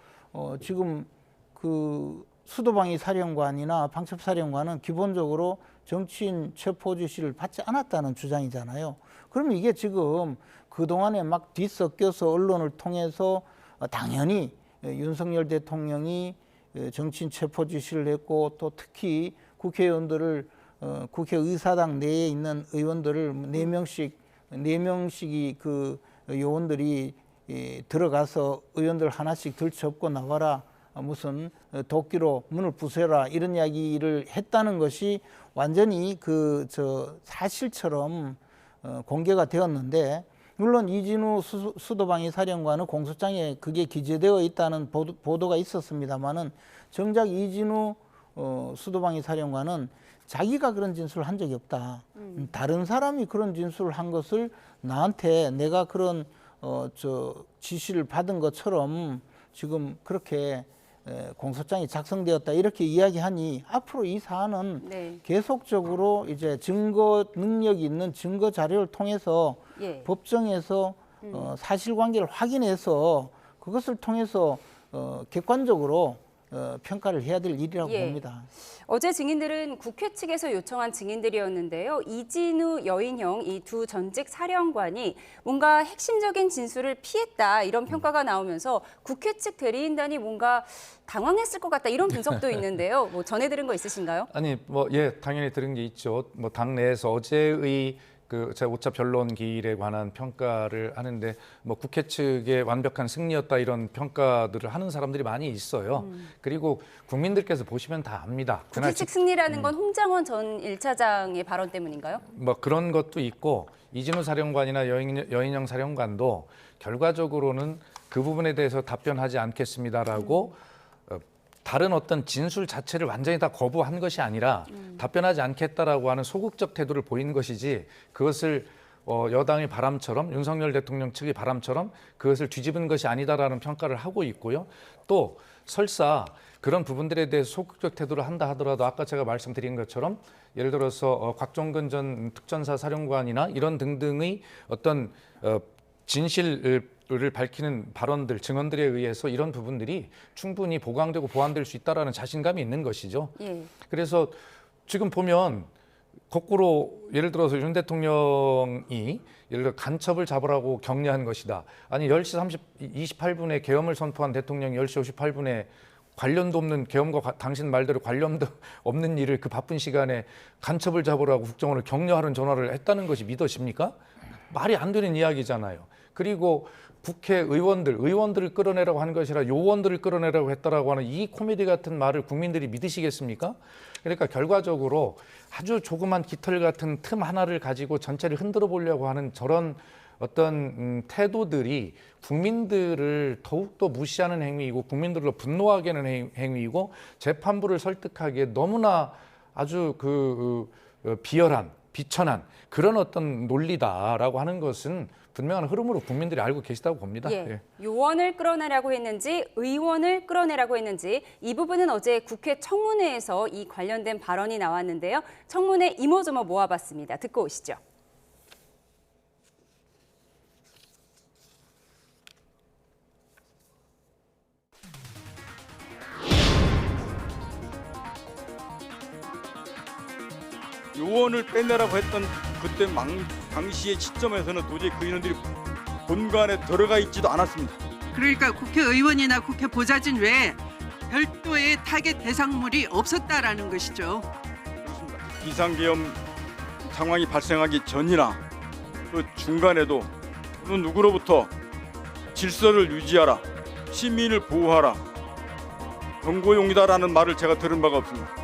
지금 그 수도방위 사령관이나 방첩사령관은 기본적으로 정치인 체포 지시를 받지 않았다는 주장이잖아요. 그러면 이게 지금 그동안에 막 뒤섞여서 언론을 통해서 당연히 윤석열 대통령이 정치인 체포 지시를 했고, 또 특히 국회의원들을 국회의사당 내에 있는 의원들을 4명씩이 그 요원들이 들어가서 의원들 하나씩 들쳐업고 나와라, 무슨 도끼로 문을 부숴라, 이런 이야기를 했다는 것이 완전히 사실처럼 공개가 되었는데, 물론 이진우 수도방위 사령관은 공소장에 그게 기재되어 있다는 보도가 있었습니다만은, 정작 이진우 수도방위 사령관은 자기가 그런 진술을 한 적이 없다. 다른 사람이 그런 진술을 한 것을 나한테 내가 그런 지시를 받은 것처럼 지금 그렇게 공소장이 작성되었다, 이렇게 이야기하니 앞으로 이 사안은 계속적으로 이제 증거 능력이 있는 증거 자료를 통해서 법정에서 사실관계를 확인해서 그것을 통해서 객관적으로 평가를 해야 될 일이라고 봅니다. 어제 증인들은 국회 측에서 요청한 증인들이었는데요. 이진우, 여인형 이 두 전직 사령관이 뭔가 핵심적인 진술을 피했다, 이런 평가가 나오면서 국회 측 대리인단이 뭔가 당황했을 것 같다, 이런 분석도 있는데요. 뭐 전해 들은 거 있으신가요? 아니 당연히 들은 게 있죠. 당내에서 어제의 그 제5차 변론기일에 관한 평가를 하는데 국회 측의 완벽한 승리였다, 이런 평가들을 하는 사람들이 많이 있어요. 그리고 국민들께서 보시면 다 압니다. 국회 측 승리라는 건 홍장원 전 1차장의 발언 때문인가요? 그런 것도 있고, 이진우 사령관이나 여인영 사령관도 결과적으로는 그 부분에 대해서 답변하지 않겠습니다라고 다른 어떤 진술 자체를 완전히 다 거부한 것이 아니라 답변하지 않겠다라고 하는 소극적 태도를 보인 것이지, 그것을 여당의 바람처럼, 윤석열 대통령 측의 바람처럼 그것을 뒤집은 것이 아니다라는 평가를 하고 있고요. 또 설사 그런 부분들에 대해서 소극적 태도를 한다 하더라도 아까 제가 말씀드린 것처럼 예를 들어서 곽종근 전 특전사 사령관이나 이런 등등의 어떤 진실을 밝히는 발언들, 증언들에 의해서 이런 부분들이 충분히 보강되고 보완될 수 있다라는 자신감이 있는 것이죠. 그래서 지금 보면 거꾸로 예를 들어서 윤 대통령이 예를 들어 간첩을 잡으라고 격려한 것이다. 아니 10시 28분에 계엄을 선포한 대통령이 10시 58분에 관련도 없는 계엄과 당신 말대로 관련도 없는 일을 그 바쁜 시간에 간첩을 잡으라고 국정원을 격려하는 전화를 했다는 것이 믿어집니까? 말이 안 되는 이야기잖아요. 그리고 의원들을 끌어내라고 한 것이라 요원들을 끌어내라고 했다라고 하는 이 코미디 같은 말을 국민들이 믿으시겠습니까? 그러니까 결과적으로 아주 조그만 깃털 같은 틈 하나를 가지고 전체를 흔들어 보려고 하는 저런 어떤 태도들이 국민들을 더욱더 무시하는 행위이고, 국민들을 분노하게 하는 행위이고, 재판부를 설득하기에 너무나 아주 비열한, 비천한 그런 어떤 논리다라고 하는 것은 분명한 흐름으로 국민들이 알고 계시다고 봅니다. 요원을 끌어내라고 했는지 의원을 끌어내라고 했는지, 이 부분은 어제 국회 청문회에서 이 관련된 발언이 나왔는데요. 청문회 이모저모 모아봤습니다. 듣고 오시죠. 요원을 빼내라고 했던 그때 당시의 시점에서는 도저히 그 인원들이 본관에 들어가 있지도 않았습니다. 그러니까 국회의원이나 국회 보좌진 외에 별도의 타겟 대상물이 없었다라는 것이죠. 그렇습니다. 비상계엄 상황이 발생하기 전이나 그 중간에도 어느 누구로부터 질서를 유지하라, 시민을 보호하라, 경고용이다라는 말을 제가 들은 바가 없습니다.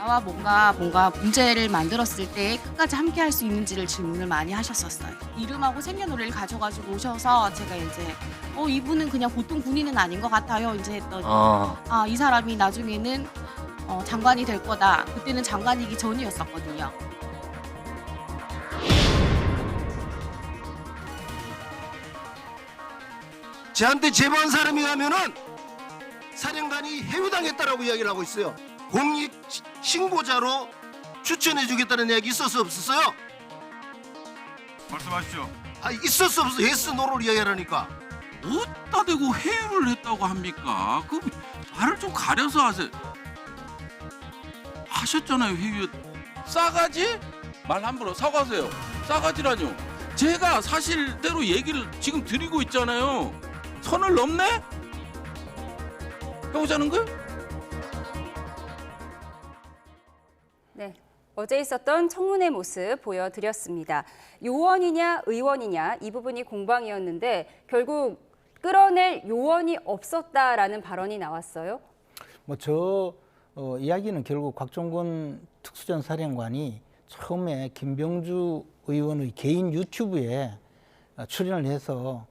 나와 뭔가 문제를 만들었을 때 끝까지 함께 할 수 있는지를 질문을 많이 하셨었어요. 이름하고 생년월일을 가져가지고 오셔서 제가 이제 이분은 그냥 보통 군인은 아닌 것 같아요. 이제 했더니 이 사람이 나중에는 장관이 될 거다. 그때는 장관이기 전이었었거든요. 저한테 제보한 사람이 가면은 사령관이 해유당했다라고 이야기를 하고 있어요. 공익 신고자로 추천해주겠다는 이야기 있었어 없었어요? 말씀하십시오. 있었어 없어 예스 노를 이야기하라니까. 어디다 대고 회유를 했다고 합니까? 그 말을 좀 가려서 하세요. 하셨잖아요, 회유. 싸가지? 말 함부로 사과하세요. 싸가지라뇨. 제가 사실대로 얘기를 지금 드리고 있잖아요. 선을 넘네? 해보자는 거예요? 네, 어제 있었던 청문회 모습 보여드렸습니다. 요원이냐 의원이냐 이 부분이 공방이었는데 결국 끌어낼 요원이 없었다라는 발언이 나왔어요. 이야기는 결국 곽종근 특수전 사령관이 처음에 김병주 의원의 개인 유튜브에 출연을 해서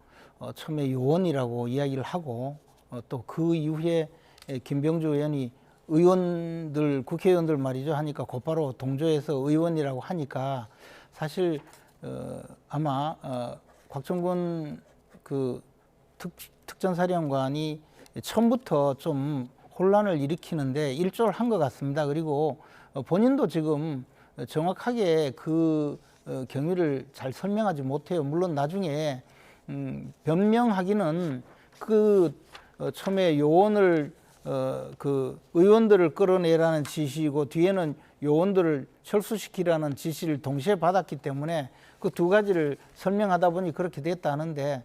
처음에 요원이라고 이야기를 하고 또 그 이후에 김병주 의원이 의원들 국회의원들 말이죠 하니까 곧바로 동조해서 의원이라고 하니까 사실 아마 곽종근 그 특전사령관이 처음부터 좀 혼란을 일으키는데 일조를 한 것 같습니다. 그리고 본인도 지금 정확하게 그 경위를 잘 설명하지 못해요. 물론 나중에 변명하기는 처음에 요원을 그 의원들을 끌어내라는 지시이고 뒤에는 요원들을 철수시키라는 지시를 동시에 받았기 때문에 그 두 가지를 설명하다 보니 그렇게 됐다는데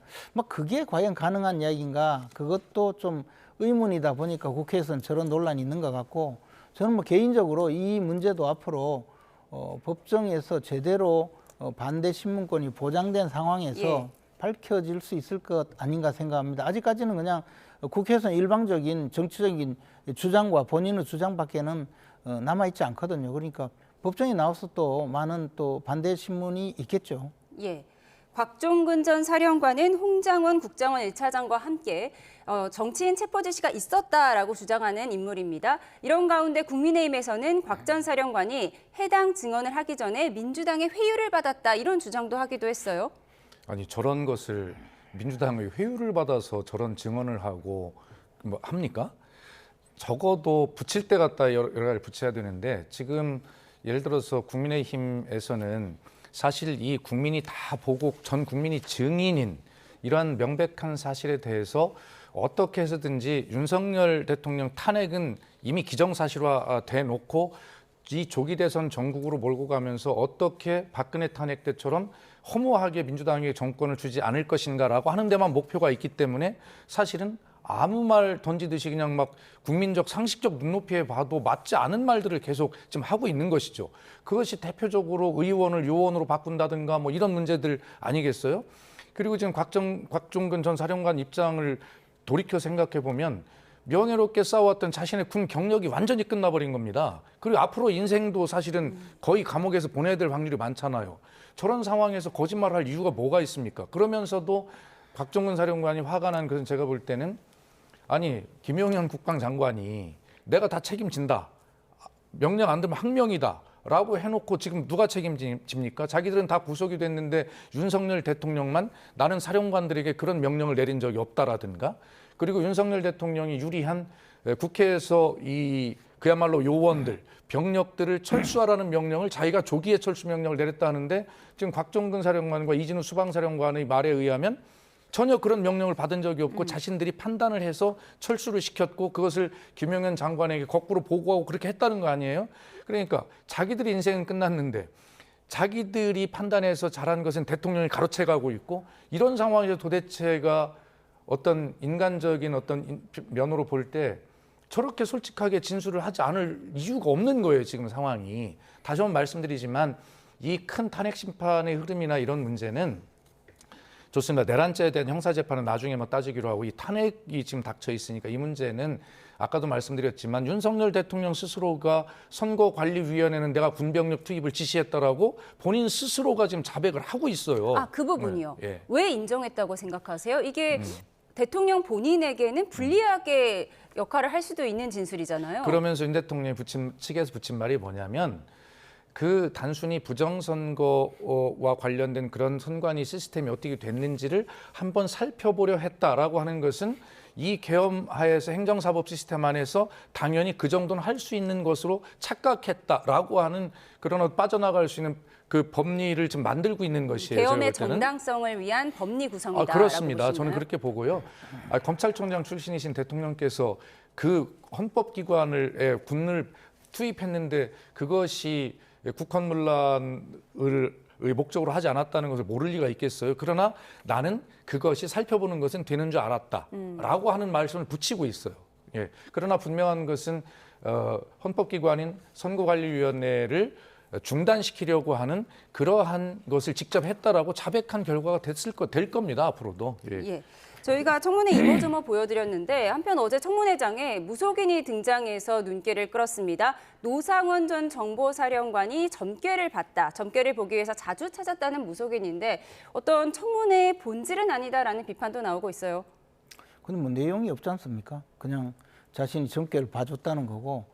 그게 과연 가능한 이야기인가 그것도 좀 의문이다 보니까 국회에서는 저런 논란이 있는 것 같고 저는 개인적으로 이 문제도 앞으로 법정에서 제대로 반대 신문권이 보장된 상황에서 밝혀질 수 있을 것 아닌가 생각합니다. 아직까지는 그냥 국회에서는 일방적인 정치적인 주장과 본인의 주장밖에는 남아있지 않거든요. 그러니까 법정에 나와서 또 많은 또 반대 신문이 있겠죠. 예. 곽종근 전 사령관은 홍장원 국정원 1차장과 함께 정치인 체포 지시가 있었다라고 주장하는 인물입니다. 이런 가운데 국민의힘에서는 곽 전 사령관이 해당 증언을 하기 전에 민주당의 회유를 받았다 이런 주장도 하기도 했어요. 아니 저런 것을 민주당의 회유를 받아서 저런 증언을 하고 합니까? 적어도 붙일 때 갖다 여러 가지 붙여야 되는데 지금 예를 들어서 국민의힘에서는 사실 이 국민이 다 보고 전 국민이 증인인 이러한 명백한 사실에 대해서 어떻게 해서든지 윤석열 대통령 탄핵은 이미 기정사실화 돼 놓고 이 조기 대선 전국으로 몰고 가면서 어떻게 박근혜 탄핵 때처럼 허무하게 민주당에게 정권을 주지 않을 것인가라고 하는 데만 목표가 있기 때문에 사실은 아무 말 던지듯이 그냥 막 국민적 상식적 눈높이에 봐도 맞지 않은 말들을 계속 지금 하고 있는 것이죠. 그것이 대표적으로 의원을 요원으로 바꾼다든가 이런 문제들 아니겠어요? 그리고 지금 곽종근 전 사령관 입장을 돌이켜 생각해 보면 명예롭게 싸웠던 자신의 군 경력이 완전히 끝나버린 겁니다. 그리고 앞으로 인생도 사실은 거의 감옥에서 보내야 될 확률이 많잖아요. 저런 상황에서 거짓말할 이유가 뭐가 있습니까? 그러면서도 곽종근 사령관이 화가 난 것은 제가 볼 때는 아니 김용현 국방장관이 내가 다 책임진다. 명령 안 들면 항명이다. 라고 해놓고 지금 누가 책임집니까? 자기들은 다 구속이 됐는데 윤석열 대통령만 나는 사령관들에게 그런 명령을 내린 적이 없다라든가 그리고 윤석열 대통령이 유리한 국회에서 그야말로 요원들, 병력들을 철수하라는 명령을 자기가 조기에 철수 명령을 내렸다 하는데 지금 곽종근 사령관과 이진우 수방사령관의 말에 의하면 전혀 그런 명령을 받은 적이 없고 자신들이 판단을 해서 철수를 시켰고 그것을 김용현 장관에게 거꾸로 보고하고 그렇게 했다는 거 아니에요? 그러니까 자기들의 인생은 끝났는데 자기들이 판단해서 잘한 것은 대통령이 가로채가고 있고 이런 상황에서 도대체가 어떤 인간적인 어떤 면으로 볼 때 저렇게 솔직하게 진술을 하지 않을 이유가 없는 거예요, 지금 상황이. 다시 한번 말씀드리지만 이 큰 탄핵 심판의 흐름이나 이런 문제는 좋습니다. 내란죄에 대한 형사재판은 나중에 뭐 따지기로 하고 이 탄핵이 지금 닥쳐 있으니까 이 문제는 아까도 말씀드렸지만 윤석열 대통령 스스로가 선거관리위원회는 내가 군병력 투입을 지시했다라고 본인 스스로가 지금 자백을 하고 있어요. 그 부분이요. 예. 왜 인정했다고 생각하세요? 이게 대통령 본인에게는 불리하게 역할을 할 수도 있는 진술이잖아요. 그러면서 윤 대통령이 측에서 붙인 말이 뭐냐면 그 단순히 부정선거와 관련된 그런 선관위 시스템이 어떻게 됐는지를 한번 살펴보려 했다라고 하는 것은 이 계엄 하에서 행정사법 시스템 안에서 당연히 그 정도는 할 수 있는 것으로 착각했다라고 하는 그런 빠져나갈 수 있는 그 법리를 지금 만들고 있는 것이에요. 계엄의 정당성을 위한 법리 구성이다. 그렇습니다. 저는 그렇게 보고요. 검찰총장 출신이신 대통령께서 그 헌법기관을 군을 투입했는데 그것이 국헌문란을 목적으로 하지 않았다는 것을 모를 리가 있겠어요. 그러나 나는 그것이 살펴보는 것은 되는 줄 알았다라고 하는 말씀을 붙이고 있어요. 예. 그러나 분명한 것은 헌법기관인 선거관리위원회를 중단시키려고 하는 그러한 것을 직접 했다라고 자백한 결과가 될 겁니다. 앞으로도. 예. 저희가 청문회 이모저모 보여드렸는데 한편 어제 청문회장에 무속인이 등장해서 눈길을 끌었습니다. 노상원 전 정보사령관이 점괘를 봤다. 점괘를 보기 위해서 자주 찾았다는 무속인인데 어떤 청문회의 본질은 아니다라는 비판도 나오고 있어요. 근데 뭐 내용이 없지 않습니까? 그냥 자신이 점괘를 봐줬다는 거고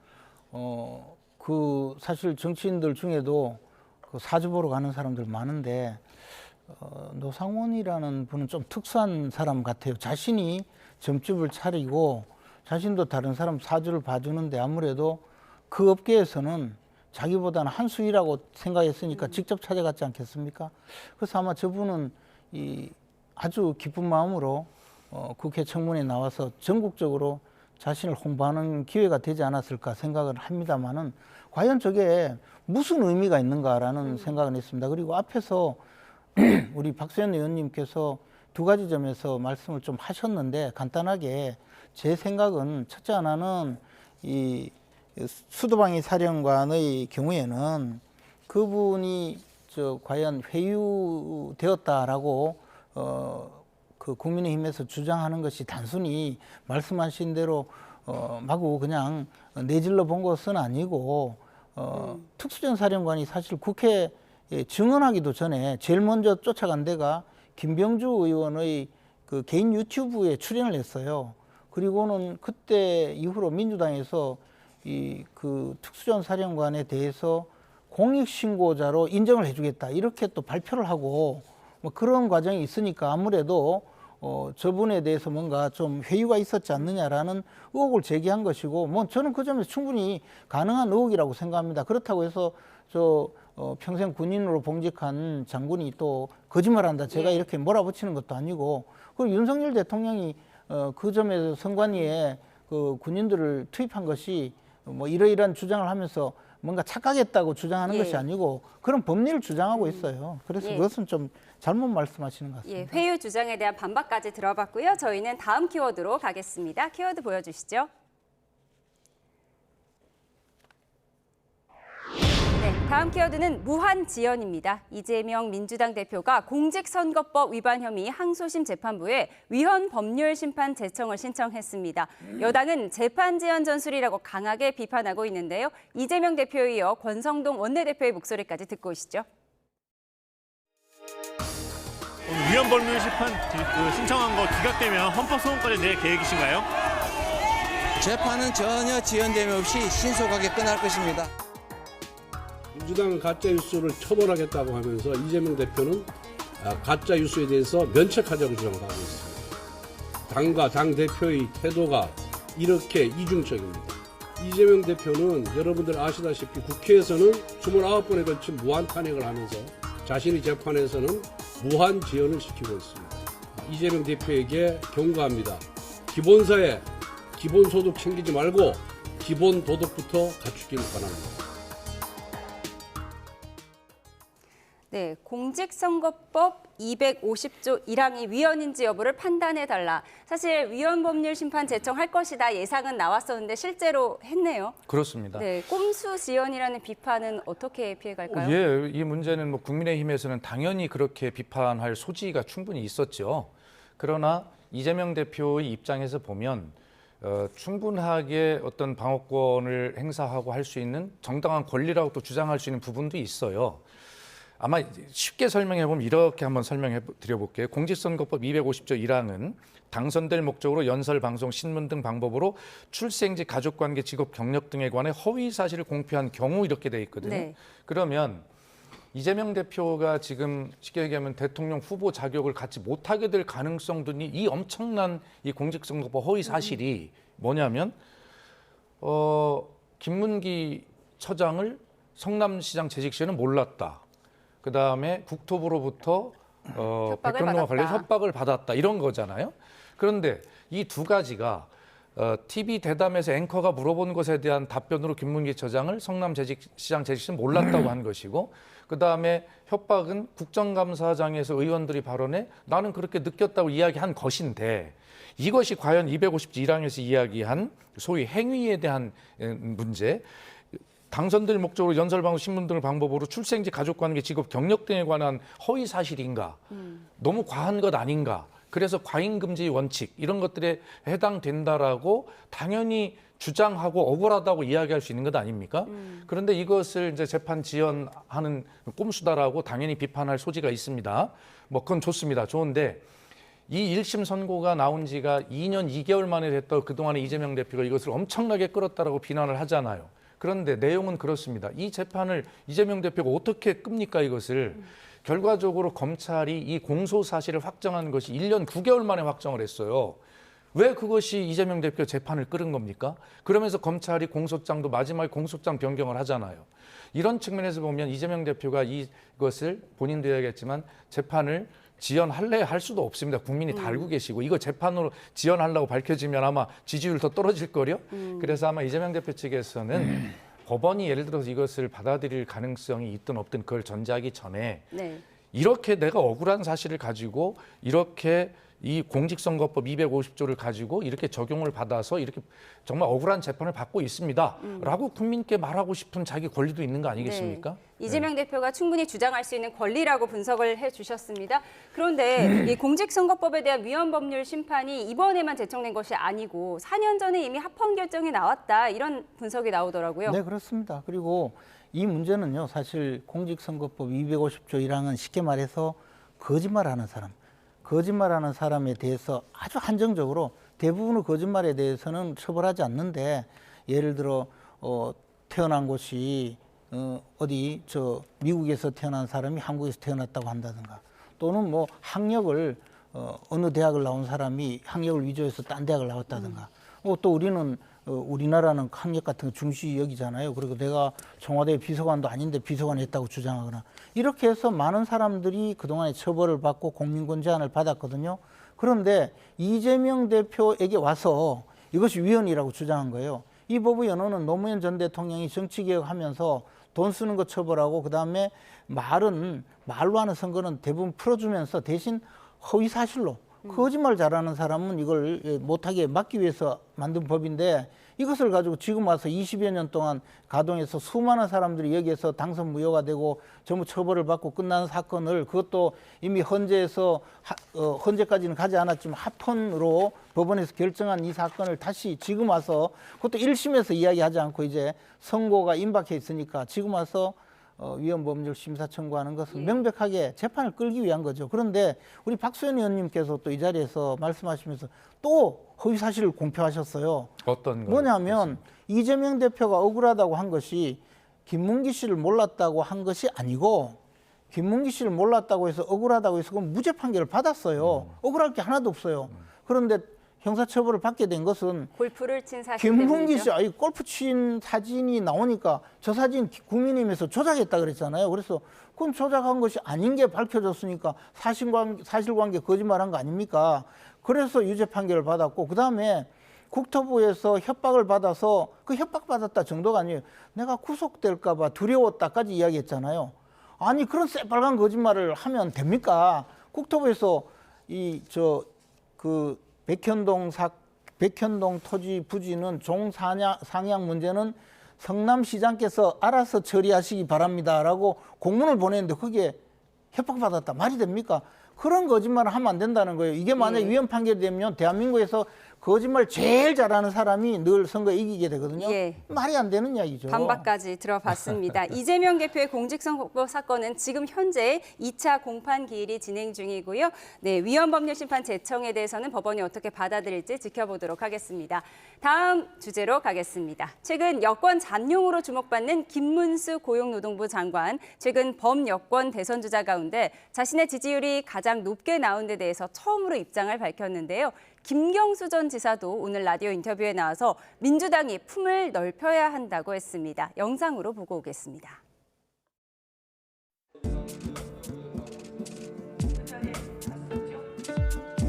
그 사실 정치인들 중에도 그 사주 보러 가는 사람들 많은데 노상원이라는 분은 좀 특수한 사람 같아요. 자신이 점집을 차리고 자신도 다른 사람 사주를 봐주는데 아무래도 그 업계에서는 자기보다는 한 수위라고 생각했으니까 직접 찾아갔지 않겠습니까? 그래서 아마 저분은 아주 기쁜 마음으로 국회 청문회에 나와서 전국적으로 자신을 홍보하는 기회가 되지 않았을까 생각을 합니다만은 과연 저게 무슨 의미가 있는가라는 생각은 했습니다. 그리고 앞에서 우리 박수현 의원님께서 두 가지 점에서 말씀을 좀 하셨는데 간단하게 제 생각은 첫째 하나는 이 수도방위 사령관의 경우에는 그분이 과연 회유되었다라고 그 국민의힘에서 주장하는 것이 단순히 말씀하신 대로 마구 그냥 내질러 본 것은 아니고 특수전 사령관이 사실 국회 증언하기도 전에 제일 먼저 쫓아간 데가 김병주 의원의 그 개인 유튜브에 출연을 했어요. 그리고는 그때 이후로 민주당에서 그 특수전 사령관에 대해서 공익신고자로 인정을 해주겠다 이렇게 또 발표를 하고 뭐 그런 과정이 있으니까 아무래도 저분에 대해서 뭔가 좀 회유가 있었지 않느냐라는 의혹을 제기한 것이고 뭐 저는 그 점에서 충분히 가능한 의혹이라고 생각합니다. 그렇다고 해서 평생 군인으로 봉직한 장군이 또 거짓말한다 제가 이렇게 몰아붙이는 것도 아니고 그리고 윤석열 대통령이 그 점에서 선관위에 그 군인들을 투입한 것이 뭐 이러이러한 주장을 하면서 뭔가 착각했다고 주장하는 것이 아니고 그런 법리를 주장하고 있어요. 그래서 그것은 좀 잘못 말씀하시는 것 같습니다. 회유 주장에 대한 반박까지 들어봤고요. 저희는 다음 키워드로 가겠습니다. 키워드 보여주시죠. 다음 키워드는 무한지연입니다. 이재명 민주당 대표가 공직선거법 위반 혐의 항소심 재판부에 위헌 법률 심판 제청을 신청했습니다. 여당은 재판 지연 전술이라고 강하게 비판하고 있는데요. 이재명 대표에 이어 권성동 원내대표의 목소리까지 듣고 오시죠. 위헌 법률 심판 신청한 거 기각되면 헌법소원까지 낼 계획이신가요? 재판은 전혀 지연됨 없이 신속하게 끝날 것입니다. 민주당은 가짜뉴스를 처벌하겠다고 하면서 이재명 대표는 가짜뉴스에 대해서 면책하자고 주장하고 있습니다. 당과 당 대표의 태도가 이렇게 이중적입니다. 이재명 대표는 여러분들 아시다시피 국회에서는 29번에 걸친 무한 탄핵을 하면서 자신의 재판에서는 무한 지연을 시키고 있습니다. 이재명 대표에게 경고합니다. 기본사회, 기본소득 챙기지 말고 기본도덕부터 갖추길 바랍니다. 네, 공직선거법 250조 1항이 위헌인지 여부를 판단해달라. 사실 위헌법률 심판 제청할 것이다 예상은 나왔었는데 실제로 했네요. 그렇습니다. 네, 꼼수 지연이라는 비판은 어떻게 피해갈까요? 예, 이 문제는 뭐 국민의힘에서는 당연히 그렇게 비판할 소지가 충분히 있었죠. 그러나 이재명 대표의 입장에서 보면 충분하게 어떤 방어권을 행사하고 할 수 있는 정당한 권리라고 또 주장할 수 있는 부분도 있어요. 아마 쉽게 설명해 보면 이렇게 한번 설명해 드려볼게요. 공직선거법 250조 1항은 당선될 목적으로 연설, 방송, 신문 등 방법으로 출생지, 가족관계, 직업, 경력 등에 관해 허위 사실을 공표한 경우 이렇게 돼 있거든요. 네. 그러면 이재명 대표가 지금 쉽게 얘기하면 대통령 후보 자격을 갖지 못하게 될 가능성도 이 엄청난 이 공직선거법 허위 사실이 뭐냐면 김문기 처장을 성남시장 재직 시에는 몰랐다. 그다음에 국토부로부터 백현동과 관련 협박을 받았다 이런 거잖아요. 그런데 이 두 가지가 TV 대담에서 앵커가 물어본 것에 대한 답변으로 김문기 처장을 성남시장 재직 시는 몰랐다고 한 것이고, 그다음에 협박은 국정감사장에서 의원들이 발언해 나는 그렇게 느꼈다고 이야기한 것인데, 이것이 과연 250조 1항에서 이야기한 소위 행위에 대한 문제, 당선될 목적으로 연설방송, 신문 등을 방법으로 출생지, 가족관계, 직업, 경력 등에 관한 허위 사실인가? 너무 과한 것 아닌가? 그래서 과잉금지 원칙 이런 것들에 해당된다라고 당연히 주장하고 억울하다고 이야기할 수 있는 것 아닙니까? 그런데 이것을 이제 재판 지연하는 꼼수다라고 당연히 비판할 소지가 있습니다. 뭐 그건 좋습니다. 좋은데 이 1심 선고가 나온 지가 2년 2개월 만에 됐던 그동안에 이재명 대표가 이것을 엄청나게 끌었다라고 비난을 하잖아요. 그런데 내용은 그렇습니다. 이 재판을 이재명 대표가 어떻게 끕니까 이것을. 결과적으로 검찰이 이 공소 사실을 확정한 것이 1년 9개월 만에 확정을 했어요. 왜 그것이 이재명 대표 재판을 끌은 겁니까? 그러면서 검찰이 공소장도 마지막에 공소장 변경을 하잖아요. 이런 측면에서 보면 이재명 대표가 이것을 본인도 이야기했지만 재판을 지연할래 할 수도 없습니다. 국민이 다 알고 계시고 이거 재판으로 지연하려고 밝혀지면 아마 지지율 더 떨어질 거요. 그래서 아마 이재명 대표 측에서는 법원이 예를 들어서 이것을 받아들일 가능성이 있든 없든 그걸 전제하기 전에 이렇게 내가 억울한 사실을 가지고 이렇게 이 공직선거법 250조를 가지고 이렇게 적용을 받아서 이렇게 정말 억울한 재판을 받고 있습니다. 라고 국민께 말하고 싶은 자기 권리도 있는 거 아니겠습니까? 네. 이재명 대표가 충분히 주장할 수 있는 권리라고 분석을 해주셨습니다. 그런데 이 공직선거법에 대한 위헌법률 심판이 이번에만 제청된 것이 아니고 4년 전에 이미 합헌 결정이 나왔다 이런 분석이 나오더라고요. 네, 그렇습니다. 그리고 이 문제는요, 사실 공직선거법 250조 1항은 쉽게 말해서 거짓말하는 사람에 대해서 아주 한정적으로 대부분의 거짓말에 대해서는 처벌하지 않는데, 예를 들어 태어난 곳이 어디 미국에서 태어난 사람이 한국에서 태어났다고 한다든가, 또는 뭐 학력을 어느 대학을 나온 사람이 학력을 위조해서 딴 대학을 나왔다든가, 또 우리는 우리나라는 학력 같은 거 중시 여기잖아요. 그리고 내가 청와대 비서관도 아닌데 비서관 했다고 주장하거나, 이렇게 해서 많은 사람들이 그동안에 처벌을 받고 공민권 제한을 받았거든요. 그런데 이재명 대표에게 와서 이것이 위헌이라고 주장한 거예요. 이 법의 연호는 노무현 전 대통령이 정치개혁하면서 돈 쓰는 거 처벌하고, 그다음에 말로 하는 선거는 대부분 풀어주면서 대신 허위사실로 거짓말 잘하는 사람은 이걸 못하게 막기 위해서 만든 법인데, 이것을 가지고 지금 와서 20여 년 동안 가동해서 수많은 사람들이 여기에서 당선 무효가 되고 전부 처벌을 받고 끝나는 사건을, 그것도 이미 헌재까지는 가지 않았지만 합헌으로 법원에서 결정한 이 사건을 다시 지금 와서, 그것도 1심에서 이야기하지 않고 이제 선고가 임박해 있으니까 지금 와서 위헌법률 심사 청구하는 것은 명백하게 재판을 끌기 위한 거죠. 그런데 우리 박수현 의원님께서 또 이 자리에서 말씀하시면서 또 허위 사실을 공표하셨어요. 어떤 거요? 뭐냐면 이재명 대표가 억울하다고 한 것이 김문기 씨를 몰랐다고 한 것이 아니고, 김문기 씨를 몰랐다고 해서 억울하다고 해서 그건 무죄 판결을 받았어요. 억울할 게 하나도 없어요. 그런데 형사처벌을 받게 된 것은 골프를 친 사실 김문기 때문이죠. 씨, 골프 친 사진이 나오니까 저 사진 국민의힘에서 조작했다 그랬잖아요. 그래서 그건 조작한 것이 아닌 게 밝혀졌으니까 사실관계 거짓말한 거 아닙니까? 그래서 유죄 판결을 받았고, 그다음에 국토부에서 협박을 받아서 그 협박받았다 정도가 아니에요. 내가 구속될까 봐 두려웠다까지 이야기했잖아요. 아니 그런 새빨간 거짓말을 하면 됩니까? 국토부에서 백현동 토지 부지는 종상향 문제는 성남시장께서 알아서 처리하시기 바랍니다라고 공문을 보냈는데 그게 협박받았다. 말이 됩니까? 그런 거짓말을 하면 안 된다는 거예요. 이게 만약에 위헌 판결이 되면 대한민국에서 거짓말 제일 잘하는 사람이 늘 선거에 이기게 되거든요. 말이 안 되는 이야기죠. 반박까지 들어봤습니다. 이재명 대표의 공직선거법 사건은 지금 현재 2차 공판 기일이 진행 중이고요. 네, 위헌 법률 심판 제청에 대해서는 법원이 어떻게 받아들일지 지켜보도록 하겠습니다. 다음 주제로 가겠습니다. 최근 여권 잠룡으로 주목받는 김문수 고용노동부 장관, 최근 범여권 대선 주자 가운데 자신의 지지율이 가장 높게 나온 데 대해서 처음으로 입장을 밝혔는데요. 김경수 전 지사도 오늘 라디오 인터뷰에 나와서 민주당이 품을 넓혀야 한다고 했습니다. 영상으로 보고 오겠습니다.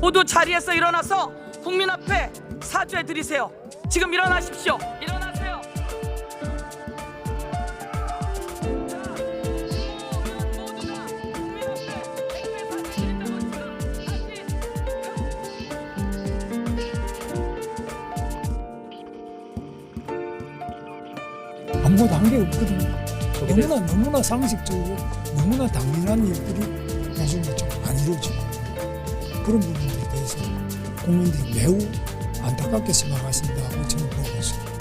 모두 자리에서 일어나서 국민 앞에 사죄 드리세요. 지금 일어나십시오. 일어나세요. 아무것도 한 게 없거든요. 너무나 상식적이고 너무나 당연한 일들이 나중에 좀 안 이루어지고 그런 부분에 대해서 국민들이 매우 안타깝게 생각하신다고 저는 보고 있습니다.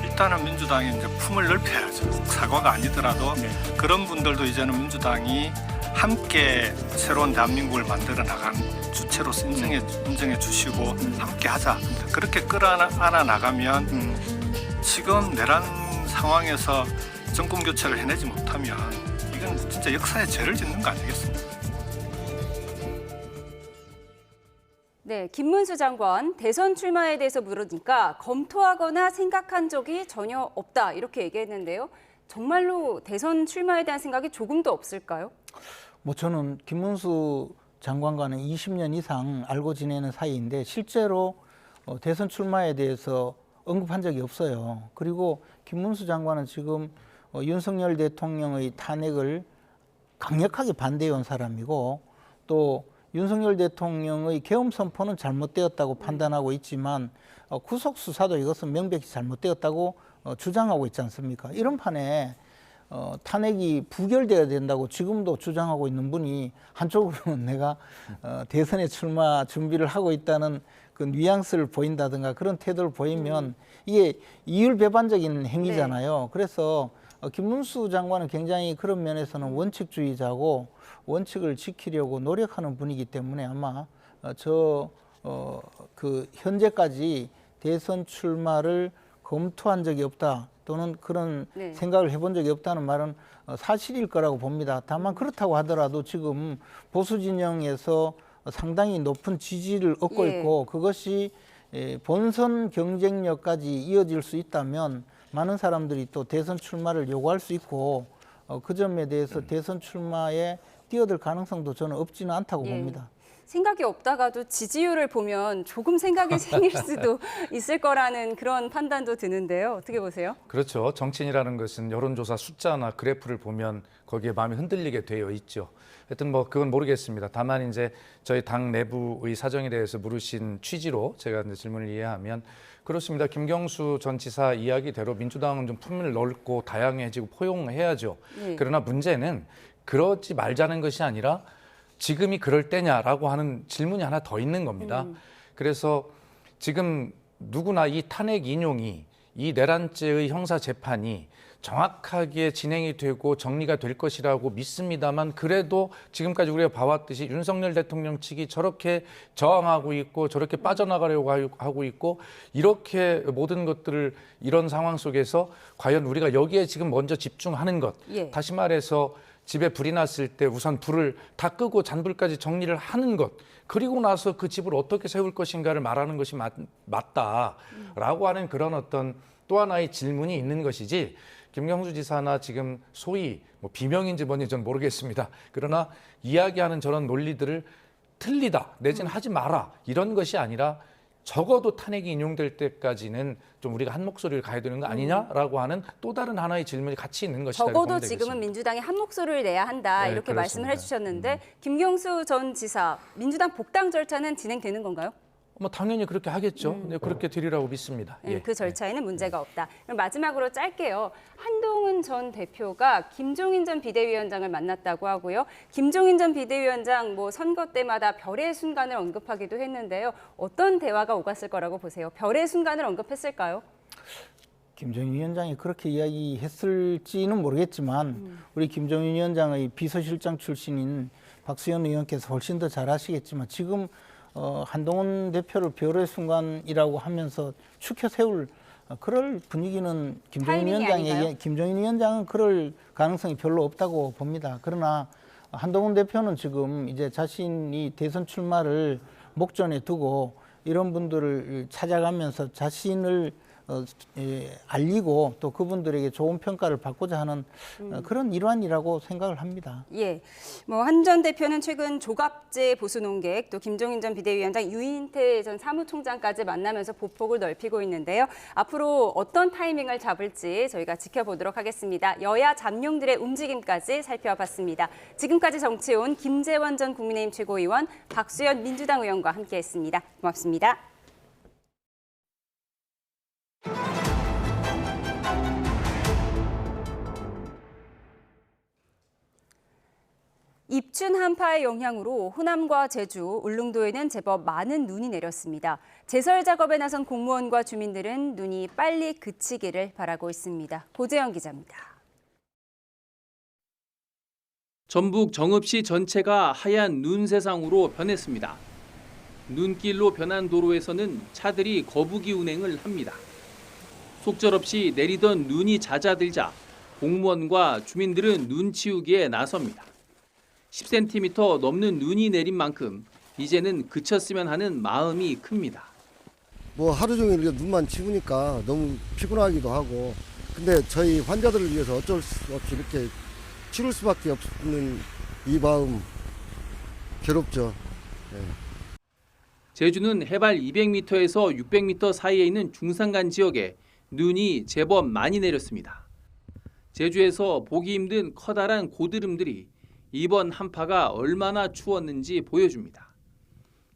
일단은 민주당이 이제 품을 넓혀야죠. 사과가 아니더라도 그런 분들도 이제는 민주당이 함께 새로운 대한민국을 만들어 나간 주체로서 인정해 주시고 함께 하자. 그렇게 끌어안아 나가면 지금 내란 상황에서 정권 교체를 해내지 못하면 이건 진짜 역사에 죄를 짓는 거 아니겠습니까? 네, 김문수 장관 대선 출마에 대해서 물으니까 검토하거나 생각한 적이 전혀 없다 이렇게 얘기했는데요. 정말로 대선 출마에 대한 생각이 조금도 없을까요? 저는 김문수 장관과는 20년 이상 알고 지내는 사이인데 실제로 대선 출마에 대해서 언급한 적이 없어요. 그리고 김문수 장관은 지금 윤석열 대통령의 탄핵을 강력하게 반대해온 사람이고 또 윤석열 대통령의 계엄 선포는 잘못되었다고 판단하고 있지만 구속 수사도 이것은 명백히 잘못되었다고 주장하고 있지 않습니까? 이런 판에 탄핵이 부결되어야 된다고 지금도 주장하고 있는 분이 한쪽으로는 내가 대선에 출마 준비를 하고 있다는 그 뉘앙스를 보인다든가 그런 태도를 보이면 이게 이율배반적인 행위잖아요. 그래서 김문수 장관은 굉장히 그런 면에서는 원칙주의자고 원칙을 지키려고 노력하는 분이기 때문에 아마 현재까지 대선 출마를 검토한 적이 없다 또는 그런 생각을 해본 적이 없다는 말은 사실일 거라고 봅니다. 다만 그렇다고 하더라도 지금 보수 진영에서 상당히 높은 지지를 얻고 있고 그것이 본선 경쟁력까지 이어질 수 있다면 많은 사람들이 또 대선 출마를 요구할 수 있고 그 점에 대해서 대선 출마에 뛰어들 가능성도 저는 없지는 않다고 봅니다. 생각이 없다가도 지지율을 보면 조금 생각이 생길 수도 있을 거라는 그런 판단도 드는데요. 어떻게 보세요? 그렇죠. 정치인이라는 것은 여론조사 숫자나 그래프를 보면 거기에 마음이 흔들리게 되어 있죠. 하여튼 그건 모르겠습니다. 다만 이제 저희 당 내부의 사정에 대해서 물으신 취지로 제가 이제 질문을 이해하면 그렇습니다. 김경수 전 지사 이야기대로 민주당은 좀 품을 넓고 다양해지고 포용해야죠. 그러나 문제는 그러지 말자는 것이 아니라 지금이 그럴 때냐라고 하는 질문이 하나 더 있는 겁니다. 그래서 지금 누구나 이 탄핵 인용이 이 내란죄의 형사 재판이 정확하게 진행이 되고 정리가 될 것이라고 믿습니다만 그래도 지금까지 우리가 봐왔듯이 윤석열 대통령 측이 저렇게 저항하고 있고 저렇게 빠져나가려고 하고 있고 이렇게 모든 것들을 이런 상황 속에서 과연 우리가 여기에 지금 먼저 집중하는 것 다시 말해서 집에 불이 났을 때 우선 불을 다 끄고 잔불까지 정리를 하는 것 그리고 나서 그 집을 어떻게 세울 것인가를 말하는 것이 맞다라고 하는 그런 어떤 또 하나의 질문이 있는 것이지 김경수 지사나 지금 소위 비명인지 뭔지 전 모르겠습니다. 그러나 이야기하는 저런 논리들을 틀리다 내지는 하지 마라 이런 것이 아니라 적어도 탄핵이 인용될 때까지는 좀 우리가 한 목소리를 가야 되는 거 아니냐라고 하는 또 다른 하나의 질문이 같이 있는 것이다. 적어도 지금은 민주당이 한 목소리를 내야 한다 네, 이렇게 그렇습니다. 말씀을 해주셨는데 김경수 전 지사 민주당 복당 절차는 진행되는 건가요? 뭐 당연히 그렇게 하겠죠. 네, 그렇게 되리라고 믿습니다. 예. 그 절차에는 문제가 없다. 그럼 마지막으로 짧게요. 한동훈 전 대표가 김종인 전 비대위원장을 만났다고 하고요. 김종인 전 비대위원장 뭐 선거 때마다 별의 순간을 언급하기도 했는데요. 어떤 대화가 오갔을 거라고 보세요? 별의 순간을 언급했을까요? 김종인 위원장이 그렇게 이야기했을지는 모르겠지만 우리 김종인 위원장의 비서실장 출신인 박수현 의원께서 훨씬 더 잘 아시겠지만 지금 한동훈 대표를 별의 순간이라고 하면서 추켜 세울 그럴 분위기는 김종인 위원장은 그럴 가능성이 별로 없다고 봅니다. 그러나 한동훈 대표는 지금 이제 자신이 대선 출마를 목전에 두고 이런 분들을 찾아가면서 자신을 알리고 또 그분들에게 좋은 평가를 받고자 하는 그런 일환이라고 생각을 합니다. 예, 뭐 한 전 대표는 최근 조갑제 보수 논객, 또 김종인 전 비대위원장, 유인태 전 사무총장까지 만나면서 보폭을 넓히고 있는데요. 앞으로 어떤 타이밍을 잡을지 저희가 지켜보도록 하겠습니다. 여야 잠룡들의 움직임까지 살펴봤습니다. 지금까지 정치온 김재원 전 국민의힘 최고위원, 박수현 민주당 의원과 함께했습니다. 고맙습니다. 입춘 한파의 영향으로 호남과 제주, 울릉도에는 제법 많은 눈이 내렸습니다. 제설 작업에 나선 공무원과 주민들은 눈이 빨리 그치기를 바라고 있습니다. 고재영 기자입니다. 전북 정읍시 전체가 하얀 눈 세상으로 변했습니다. 눈길로 변한 도로에서는 차들이 거북이 운행을 합니다. 속절없이 내리던 눈이 잦아들자 공무원과 주민들은 눈 치우기에 나섭니다. 10cm 넘는 눈이 내린 만큼 이제는 그쳤으면 하는 마음이 큽니다. 뭐 하루 종일 이렇게 눈만 치우니까 너무 피곤하기도 하고 근데 저희 환자들을 위해서 어쩔 수 없이 이렇게 치를 수밖에 없는 이 마음 괴롭죠. 네. 제주는 해발 200m에서 600m 사이에 있는 중산간 지역에 눈이 제법 많이 내렸습니다. 제주에서 보기 힘든 커다란 고드름들이 이번 한파가 얼마나 추웠는지 보여줍니다.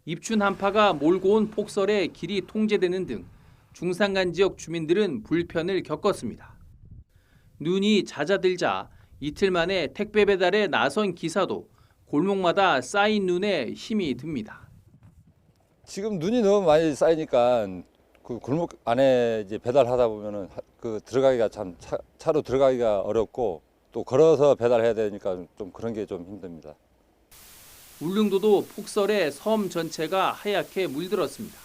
입춘 한파가 몰고 온 폭설에 길이 통제되는 등 중산간 지역 주민들은 불편을 겪었습니다. 눈이 잦아들자 이틀 만에 택배 배달에 나선 기사도 골목마다 쌓인 눈에 힘이 듭니다. 지금 눈이 너무 많이 쌓이니까 그 골목 안에 이제 배달하다 보면은 그 들어가기가 참 차로 들어가기가 어렵고 또 걸어서 배달해야 되니까 좀 그런 게 좀 힘듭니다. 울릉도도 폭설에 섬 전체가 하얗게 물들었습니다.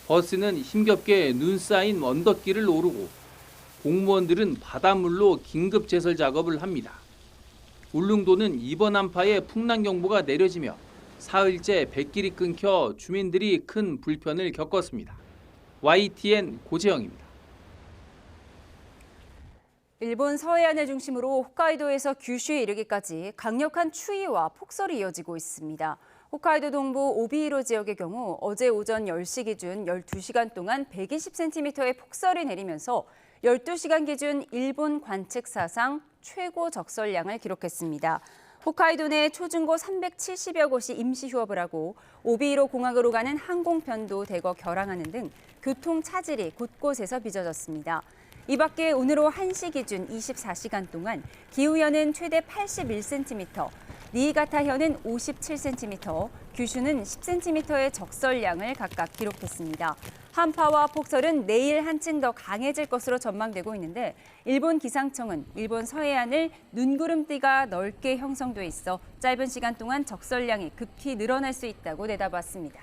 버스는 힘겹게 눈 쌓인 언덕길을 오르고 공무원들은 바닷물로 긴급 제설 작업을 합니다. 울릉도는 이번 한파에 풍랑경보가 내려지며 사흘째 뱃길이 끊겨 주민들이 큰 불편을 겪었습니다. YTN 고재영입니다. 일본 서해안을 중심으로 홋카이도에서 규슈에 이르기까지 강력한 추위와 폭설이 이어지고 있습니다. 홋카이도 동부 오비히로 지역의 경우 어제 오전 10시 기준 12시간 동안 120cm의 폭설이 내리면서 12시간 기준 일본 관측 사상 최고 적설량을 기록했습니다. 홋카이도 내 초중고 370여 곳이 임시 휴업을 하고 오비히로 공항으로 가는 항공편도 대거 결항하는 등 교통 차질이 곳곳에서 빚어졌습니다. 이 밖에 오늘 오후 1시 기준 24시간 동안 기우현은 최대 81cm, 니이가타현은 57cm, 규슈는 10cm의 적설량을 각각 기록했습니다. 한파와 폭설은 내일 한층 더 강해질 것으로 전망되고 있는데 일본 기상청은 일본 서해안을 눈구름띠가 넓게 형성돼 있어 짧은 시간 동안 적설량이 급히 늘어날 수 있다고 내다봤습니다.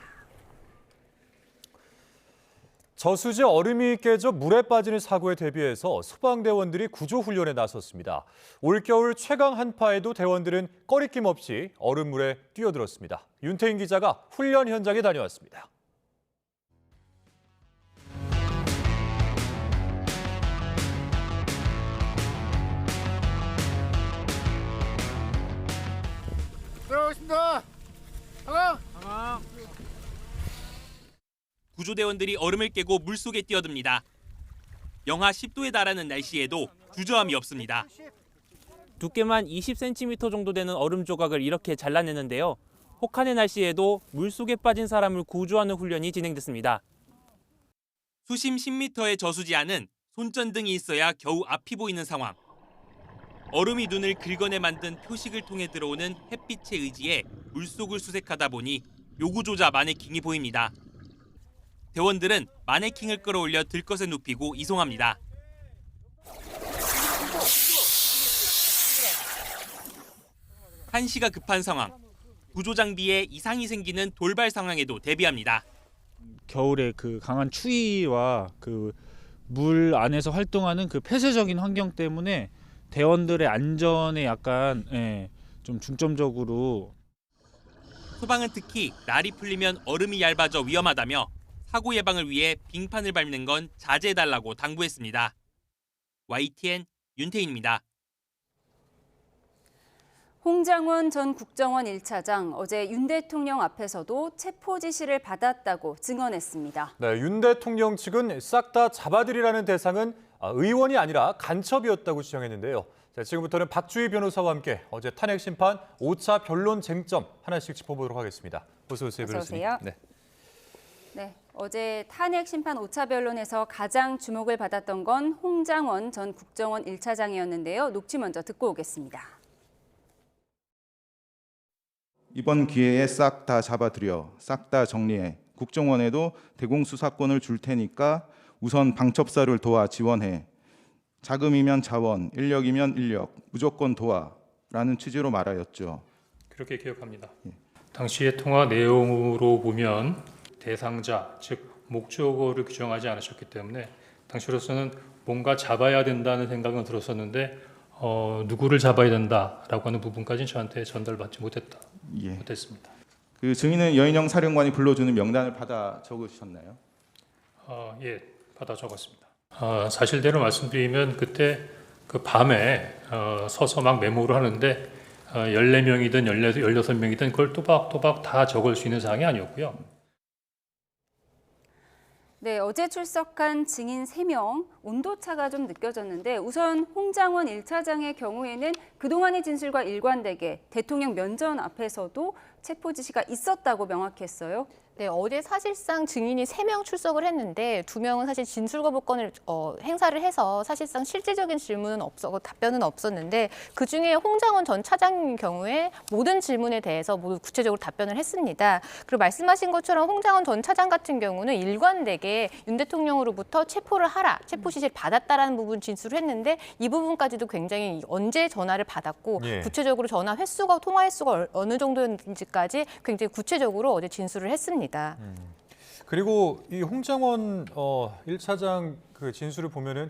저수지 얼음이 깨져 물에 빠지는 사고에 대비해서 소방대원들이 구조훈련에 나섰습니다. 올겨울 최강 한파에도 대원들은 꺼리낌 없이 얼음물에 뛰어들었습니다. 윤태인 기자가 훈련 현장에 다녀왔습니다. 들어가겠습니다. 하나. 구조대원들이 얼음을 깨고 물속에 뛰어듭니다. 영하 10도에 달하는 날씨에도 주저함이 없습니다. 두께만 20cm 정도 되는 얼음 조각을 이렇게 잘라내는데요. 혹한의 날씨에도 물속에 빠진 사람을 구조하는 훈련이 진행됐습니다. 수심 10m의 저수지안은 손전등이 있어야 겨우 앞이 보이는 상황. 얼음이 눈을 긁어내 만든 표식을 통해 들어오는 햇빛에 의지해 물속을 수색하다 보니 요구조자 마네킹이 보입니다. 대원들은 마네킹을 끌어올려 들것에 눕히고 이송합니다. 한시가 급한 상황. 구조 장비에 이상이 생기는 돌발 상황에도 대비합니다. 겨울에 그 강한 추위와 그 물 안에서 활동하는 그 폐쇄적인 환경 때문에 대원들의 안전에 약간 좀 중점적으로. 소방은 특히 날이 풀리면 얼음이 얇아져 위험하다며 사고 예방을 위해 빙판을 밟는 건 자제해달라고 당부했습니다. YTN 윤태인입니다. 홍장원 전 국정원 1차장 어제 윤 대통령 앞에서도 체포 지시를 받았다고 증언했습니다. 네, 윤 대통령 측은 싹 다 잡아들이라는 대상은 의원이 아니라 간첩이었다고 주장했는데요. 자, 지금부터는 박주희 변호사와 함께 어제 탄핵 심판 5차 변론 쟁점 하나씩 짚어보도록 하겠습니다. 어서 오세요, 변호사님. 어서 오세요. 네, 어제 탄핵 심판 5차 변론에서 가장 주목을 받았던 건 홍장원 전 국정원 1차장이었는데요. 녹취 먼저 듣고 오겠습니다. 이번 기회에 싹 다 잡아들여, 싹 다 정리해. 국정원에도 대공수사권을 줄 테니까 우선 방첩사를 도와 지원해. 자금이면 자원, 인력이면 인력, 무조건 도와라는 취지로 말하였죠. 그렇게 기억합니다. 당시의 통화 내용으로 보면 대상자, 즉 목적어를 규정하지 않으셨기 때문에 당시로서는 뭔가 잡아야 된다는 생각은 들었었는데 누구를 잡아야 된다라고 하는 부분까지는 저한테 전달받지 못했습니다. 그 증인은 여인영 사령관이 불러주는 명단을 받아 적으셨나요? 예, 받아 적었습니다. 사실대로 말씀드리면 그때 그 밤에 서서 막 메모를 하는데 14명이든 16명이든 그걸 또박또박 다 적을 수 있는 사항이 아니었고요. 네, 어제 출석한 증인 3명, 온도차가 좀 느껴졌는데 우선 홍장원 1차장의 경우에는 그동안의 진술과 일관되게 대통령 면전 앞에서도 체포 지시가 있었다고 명확했어요. 네, 어제 사실상 증인이 3명 출석을 했는데 2명은 사실 진술 거부권을 행사를 해서 사실상 실질적인 질문은 답변은 없었는데 그중에 홍장원 전 차장의 경우에 모든 질문에 대해서 모두 구체적으로 답변을 했습니다. 그리고 말씀하신 것처럼 홍장원 전 차장 같은 경우는 일관되게 윤 대통령으로부터 체포를 하라, 체포 지시를 받았다라는 부분 진술을 했는데 이 부분까지도 굉장히 언제 전화를 받았고 구체적으로 전화 횟수가 통화 횟수가 어느 정도였는지까지 굉장히 구체적으로 어제 진술을 했습니다. 그리고 이 홍장원 1차장 그 진술을 보면은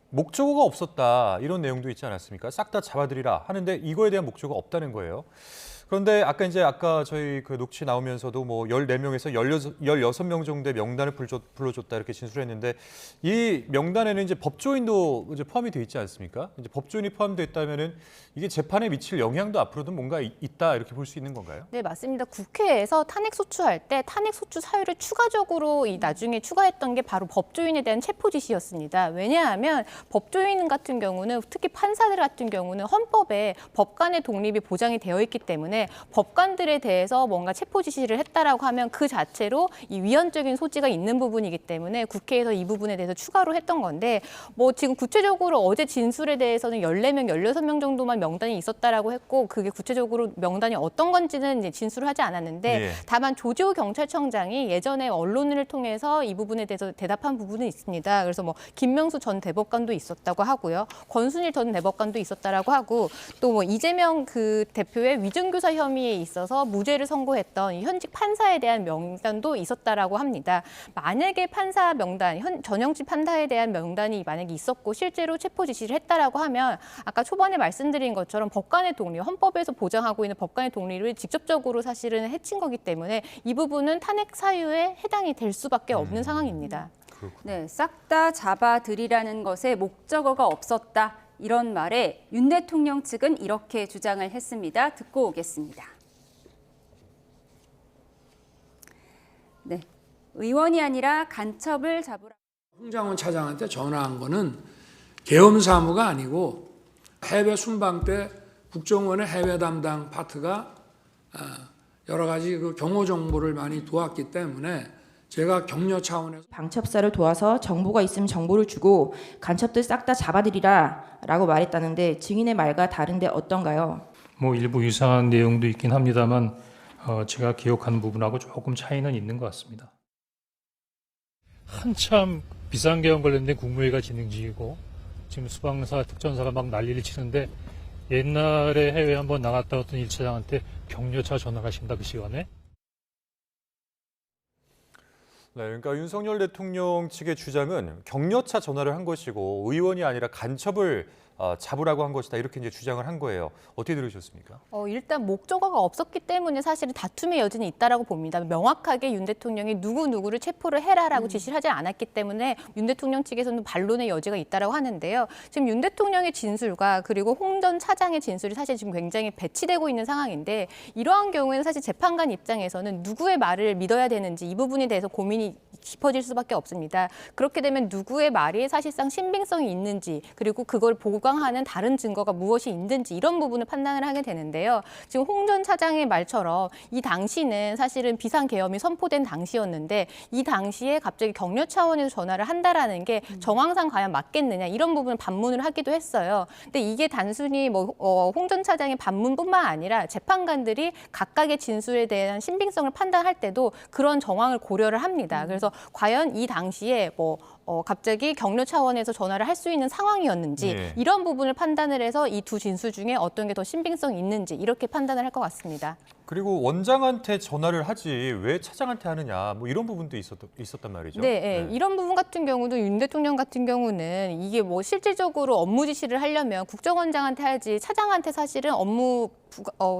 목적어가 없었다 이런 내용도 있지 않았습니까? 싹 다 잡아들이라 하는데 이거에 대한 목적어가 없다는 거예요. 그런데 아까 저희 그 녹취 나오면서도 뭐 14명에서 16명 정도의 명단을 불러줬다 이렇게 진술했는데 이 명단에는 이제 법조인도 이제 포함이 돼 있지 않습니까? 이제 법조인이 포함돼 있다면은 이게 재판에 미칠 영향도 앞으로도 뭔가 있다 이렇게 볼 수 있는 건가요? 네, 맞습니다. 국회에서 탄핵 소추할 때 탄핵 소추 사유를 추가적으로 나중에 추가했던 게 바로 법조인에 대한 체포 지시였습니다. 왜냐하면 법조인 같은 경우는 특히 판사들 같은 경우는 헌법에 법관의 독립이 보장이 되어 있기 때문에 법관들에 대해서 뭔가 체포 지시를 했다라고 하면 그 자체로 이 위헌적인 소지가 있는 부분이기 때문에 국회에서 이 부분에 대해서 추가로 했던 건데 뭐 지금 구체적으로 어제 진술에 대해서는 14명, 16명 정도만 명단이 있었다라고 했고 그게 구체적으로 명단이 어떤 건지는 이제 진술을 하지 않았는데 다만 조지호 경찰청장이 예전에 언론을 통해서 이 부분에 대해서 대답한 부분은 있습니다. 그래서 뭐 김명수 전 대법관도 있었다고 하고요. 권순일 전 대법관도 있었다라고 하고 또 뭐 이재명 그 대표의 위증교사 혐의에 있어서 무죄를 선고했던 이 현직 판사에 대한 명단도 있었다라고 합니다. 만약에 판사 명단, 전형직 판사에 대한 명단이 만약에 있었고 실제로 체포 지시를 했다라고 하면 아까 초반에 말씀드린 것처럼 법관의 독립, 헌법에서 보장하고 있는 법관의 독립을 직접적으로 사실은 해친 거기 때문에 이 부분은 탄핵 사유에 해당이 될 수밖에 없는 상황입니다. 네, 싹 다 잡아들이라는 것에 목적어가 없었다. 이런 말에 윤 대통령 측은 이렇게 주장을 했습니다. 듣고 오겠습니다. 네, 의원이 아니라 간첩을 잡으라. 홍장원 차장한테 전화한 거는 계엄 사무가 아니고 해외 순방 때 국정원의 해외 담당 파트가 여러 가지 그 경호 정보를 많이 도왔기 때문에 제가 격려 차원에서 방첩사를 도와서 정보가 있으면 정보를 주고 간첩들 싹 다 잡아들이라 라고 말했다는데 증인의 말과 다른데 어떤가요? 뭐 일부 유사한 내용도 있긴 합니다만 제가 기억하는 부분하고 조금 차이는 있는 것 같습니다. 한참 비상계엄 관련된 국무회의가 진행 중이고 지금 수방사, 특전사가 막 난리를 치는데 옛날에 해외 한번 나갔다 왔던 1차장한테 격려차 전화가 하십니다. 그 시간에. 네, 그러니까 윤석열 대통령 측의 주장은 격려차 전화를 한 것이고 의원이 아니라 간첩을 잡으라고 한 것이다. 이렇게 이제 주장을 한 거예요. 어떻게 들으셨습니까? 일단 목적어가 없었기 때문에 사실은 다툼의 여지는 있다라고 봅니다. 명확하게 윤 대통령이 누구누구를 체포를 해라라고 지시를 하지 않았기 때문에 윤 대통령 측에서는 반론의 여지가 있다라고 하는데요. 지금 윤 대통령의 진술과 그리고 홍 전 차장의 진술이 사실 지금 굉장히 배치되고 있는 상황인데 이러한 경우에는 사실 재판관 입장에서는 누구의 말을 믿어야 되는지 이 부분에 대해서 고민이 깊어질 수밖에 없습니다. 그렇게 되면 누구의 말이 사실상 신빙성이 있는지 그리고 그걸 보강하는 다른 증거가 무엇이 있는지 이런 부분을 판단을 하게 되는데요. 지금 홍 전 차장의 말처럼 이 당시는 사실은 비상계엄이 선포된 당시였는데 이 당시에 갑자기 격려 차원에서 전화를 한다라는 게 정황상 과연 맞겠느냐 이런 부분을 반문을 하기도 했어요. 근데 이게 단순히 홍 전 차장의 반문뿐만 아니라 재판관들이 각각의 진술에 대한 신빙성을 판단할 때도 그런 정황을 고려를 합니다. 그래서 과연 이 당시에 갑자기 격려 차원에서 전화를 할 수 있는 상황이었는지 네. 이런 부분을 판단을 해서 이 두 진술 중에 어떤 게 더 신빙성이 있는지 이렇게 판단을 할 것 같습니다. 그리고 원장한테 전화를 하지 왜 차장한테 하느냐 뭐 이런 부분도 있었단 말이죠. 네, 이런 부분 같은 경우도 윤 대통령 같은 경우는 이게 실질적으로 업무 지시를 하려면 국정원장한테 하지 차장한테 사실은 업무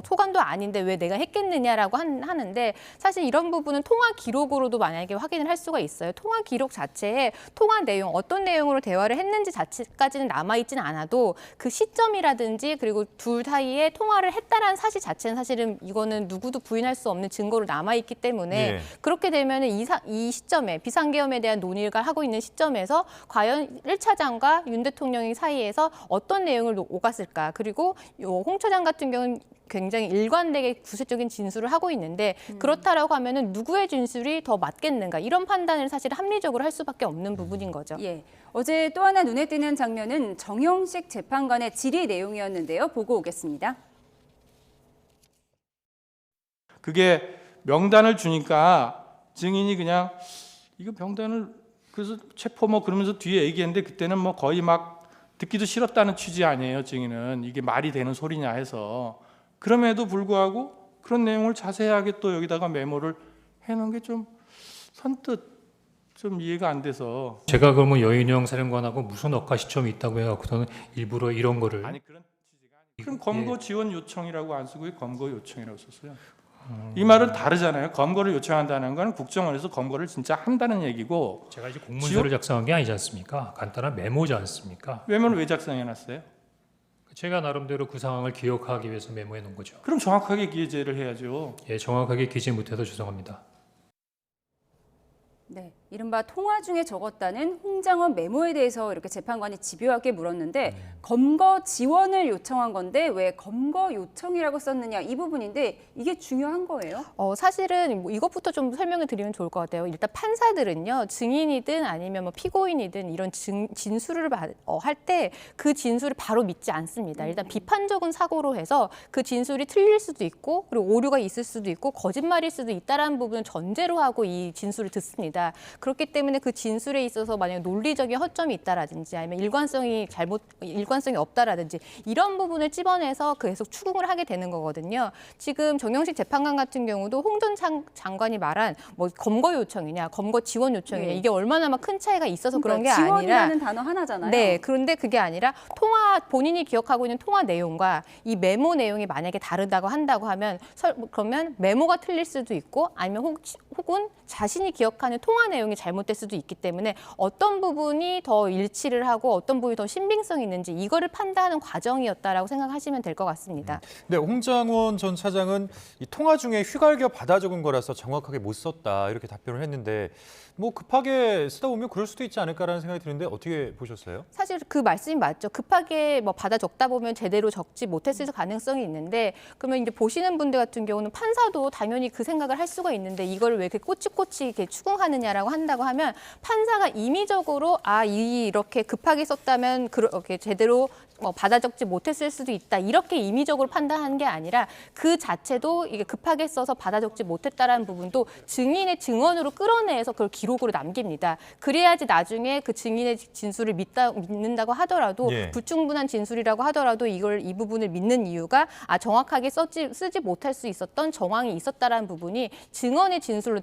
소관도 아닌데 왜 내가 했겠느냐라고 하는데 사실 이런 부분은 통화 기록으로도 만약에 확인을 할 수가 있어요. 통화 기록 자체에 통화 내용, 어떤 내용으로 대화를 했는지 자체까지는 남아있지는 않아도 그 시점이라든지 그리고 둘 사이에 통화를 했다라는 사실 자체는 사실은 이거는 누구도 부인할 수 없는 증거로 남아있기 때문에 네. 그렇게 되면 이 시점에 비상계엄에 대한 논의를 하고 있는 시점에서 과연 1차장과 윤 대통령의 사이에서 어떤 내용을 오갔을까. 그리고 홍 차장 같은 경우는 굉장히 일관되게 구체적인 진술을 하고 있는데 그렇다라고 하면은 누구의 진술이 더 맞겠는가 이런 판단을 사실 합리적으로 할 수밖에 없는 부분인 거죠. 예. 어제 또 하나 눈에 띄는 장면은 정영식 재판관의 질의 내용이었는데요. 보고 오겠습니다. 그게 명단을 주니까 증인이 그냥 이거 명단을 그래서 체포 그러면서 뒤에 얘기했는데 그때는 거의 막 듣기도 싫었다는 취지 아니에요. 증인은 이게 말이 되는 소리냐 해서 그럼에도 불구하고 그런 내용을 자세하게 또 여기다가 메모를 해놓은 게 좀 선뜻 좀 이해가 안 돼서 제가 그러면 여인영 사령관하고 무슨 억가 시점이 있다고 해갖고 저는 일부러 이런 거를 그럼 검거 지원 요청이라고 안 쓰고 검거 요청이라고 썼어요. 이 말은 다르잖아요. 검거를 요청한다는 건 국정원에서 검거를 진짜 한다는 얘기고 제가 이제 공문서를 작성한 게 아니지 않습니까? 간단한 메모지 않습니까? 메모를 왜 작성해놨어요? 제가 나름대로 그 상황을 기억하기 위해서 메모해 놓은 거죠. 그럼 정확하게 기재를 해야죠. 예, 정확하게 기재 못해서 죄송합니다. 네, 이른바 통화 중에 적었다는 홍장원 메모에 대해서 이렇게 재판관이 집요하게 물었는데 검거 지원을 요청한 건데 왜 검거 요청이라고 썼느냐 이 부분인데 이게 중요한 거예요? 사실은 이것부터 좀 설명을 드리면 좋을 것 같아요. 일단 판사들은요 증인이든 아니면 피고인이든 이런 진술을 할 때 그 진술을 바로 믿지 않습니다. 일단 비판적인 사고로 해서 그 진술이 틀릴 수도 있고 그리고 오류가 있을 수도 있고 거짓말일 수도 있다라는 부분을 전제로 하고 이 진술을 듣습니다. 그렇기 때문에 그 진술에 있어서 만약 논리적인 허점이 있다라든지 아니면 일관성이 없다라든지 이런 부분을 찝어내서 계속 추궁을 하게 되는 거거든요. 지금 정영식 재판관 같은 경우도 홍 전 장관이 말한 검거 요청이냐, 검거 지원 요청이냐 이게 얼마나 큰 차이가 있어서 그런 게 아니라 지원이라는 단어 하나잖아요. 네, 그런데 그게 아니라 본인이 기억하고 있는 통화 내용과 이 메모 내용이 만약에 다르다고 한다고 하면 그러면 메모가 틀릴 수도 있고 아니면 혹은 자신이 기억하는 통화 내용이 내용이 잘못될 수도 있기 때문에 어떤 부분이 더 일치를 하고 어떤 부분이 더 신빙성이 있는지 이거를 판단하는 과정이었다라고 생각하시면 될 것 같습니다. 네, 홍장원 전 차장은 이 통화 중에 휘갈겨 받아 적은 거라서 정확하게 못 썼다 이렇게 답변을 했는데 뭐 급하게 쓰다 보면 그럴 수도 있지 않을까라는 생각이 드는데 어떻게 보셨어요? 사실 그 말씀이 맞죠. 급하게 뭐 받아 적다 보면 제대로 적지 못했을 가능성이 있는데 그러면 이제 보시는 분들 같은 경우는 판사도 당연히 그 생각을 할 수가 있는데 이걸 왜 이렇게 꼬치꼬치 이렇게 추궁하느냐라고 한다고 하면 판사가 임의적으로 이렇게 급하게 썼다면 그렇게 제대로 받아 적지 못했을 수도 있다. 이렇게 임의적으로 판단하는 게 아니라 그 자체도 이게 급하게 써서 받아 적지 못했다라는 부분도 증인의 증언으로 끌어내서 그걸 기록으로 남깁니다. 그래야지 나중에 그 증인의 진술을 믿는다고 하더라도 예. 불충분한 진술이라고 하더라도 이 부분을 믿는 이유가 정확하게 쓰지 못할 수 있었던 정황이 있었다라는 부분이 증인의 진술로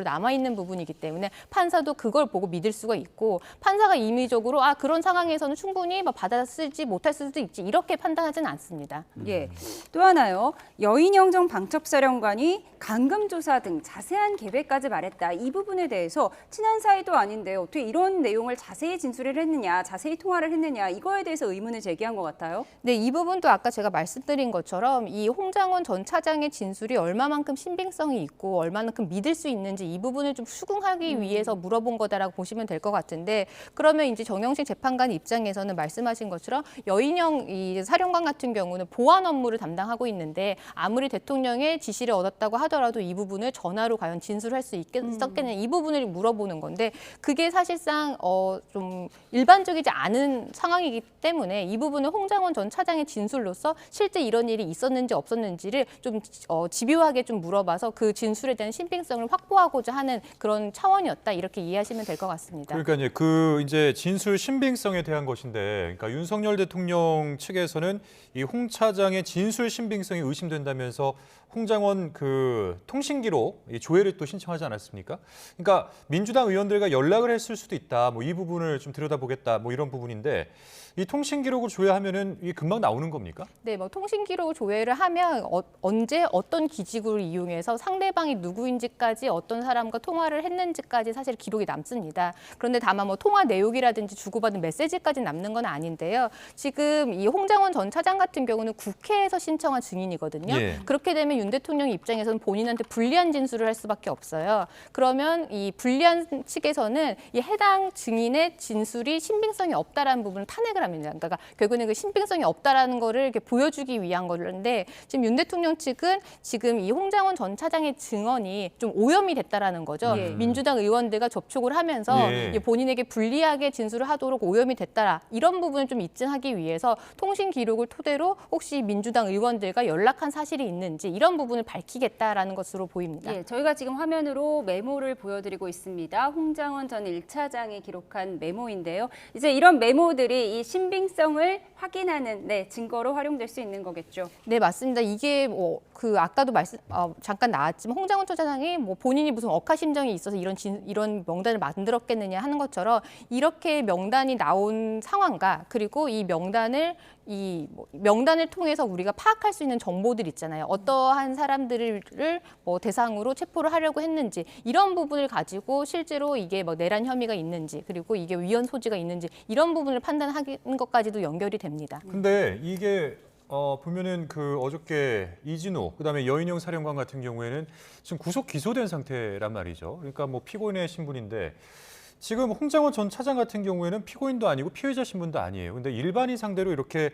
남아 있는 부분이기 때문에 판사도 그걸 보고 믿을 수가 있고 판사가 임의적으로 그런 상황에서는 충분히 받아 쓰지 못할 수도 있지 이렇게 판단하지는 않습니다. 예. 또 하나요. 여인영정 방첩사령관이 감금조사 등 자세한 계획까지 말했다. 이 부분에 대해서 친한 사이도 아닌데 어떻게 이런 내용을 자세히 진술을 했느냐, 자세히 통화를 했느냐 이거에 대해서 의문을 제기한 것 같아요. 네, 이 부분도 아까 제가 말씀드린 것처럼 이 홍장원 전 차장의 진술이 얼마만큼 신빙성이 있고 얼마만큼 믿을 수 있는지 이 부분을 좀 수긍하기 위해서 물어본 거다라고 보시면 될 것 같은데 그러면 이제 정영식 재판관 입장에서는 말씀하신 것처럼 여인영 이 사령관 같은 경우는 보안 업무를 담당하고 있는데 아무리 대통령의 지시를 얻었다고 하더라도 이 부분을 전화로 과연 진술할 수 있었겠느냐 이 부분을 물어보는 건데 그게 사실상 좀 일반적이지 않은 상황이기 때문에 이 부분을 홍장원 전 차장의 진술로서 실제 이런 일이 있었는지 없었는지를 좀 집요하게 좀 물어봐서 그 진술에 대한 신빙성을 확보하고자 하는 그런 차원이었다 이렇게 이해하시면 될 것 같습니다. 그러니까 이제 진술 신빙성에 대한 것인데, 그러니까 윤석열 대통령 측에서는 이 홍 차장의 진술 신빙성이 의심된다면서 홍장원 그 통신 기록 조회를 또 신청하지 않았습니까? 그러니까 민주당 의원들과 연락을 했을 수도 있다. 뭐 이 부분을 좀 들여다보겠다. 뭐 이런 부분인데 이 통신 기록을 조회하면은 이게 금방 나오는 겁니까? 네, 통신 기록을 조회를 하면 언제 어떤 기직을 이용해서 상대방이 누구인지까지 어떤 사람과 통화를 했는지까지 사실 기록이 남습니다. 그런데 다만 통화 내용이라든지 주고받은 메시지까지 남는 건 아닌데요. 지금 이 홍장원 전 차장 같은 경우는 국회에서 신청한 증인이거든요. 예. 그렇게 되면 윤 대통령 입장에서는 본인한테 불리한 진술을 할 수밖에 없어요. 그러면 이 불리한 측에서는 이 해당 증인의 진술이 신빙성이 없다라는 부분을 탄핵을 합니다. 그러니까 결국에는 그 신빙성이 없다라는 거를 이렇게 보여주기 위한 건데 지금 윤 대통령 측은 지금 이 홍장원 전 차장의 증언이 좀 오염이 됐다라는 거죠. 예. 민주당 의원들과 접촉을 하면서 예. 본인에게 불리하게 진술을 하도록 오염이 됐다라 이런 부분을 좀 입증하기 위해서 통신 기록을 토대로 혹시 민주당 의원들과 연락한 사실이 있는지 이런 부분을 밝히겠다라는 것으로 보입니다. 예, 저희가 지금 화면으로 메모를 보여드리고 있습니다. 홍장원 전 1차장이 기록한 메모인데요. 이제 이런 메모들이 이 신빙성을 확인하는 증거로 활용될 수 있는 거겠죠. 네, 맞습니다. 이게 아까도 잠깐 나왔지만 홍장원 전 차장이 본인이 무슨 억하심정이 있어서 이런 명단을 만들었겠느냐 하는 것처럼 이렇게 명단이 나온 상황과 그리고 이 명단을 통해서 우리가 파악할 수 있는 정보들 있잖아요. 어떠한 사람들을 대상으로 체포를 하려고 했는지 이런 부분을 가지고 실제로 이게 내란 혐의가 있는지 그리고 이게 위헌 소지가 있는지 이런 부분을 판단하는 것까지도 연결이 됩니다. 근데 이게 보면은 어저께 이진우 그다음에 여인영 사령관 같은 경우에는 지금 구속 기소된 상태란 말이죠. 그러니까 피고인의 신분인데 지금 홍장원 전 차장 같은 경우에는 피고인도 아니고 피해자 신분도 아니에요. 근데 일반인 상대로 이렇게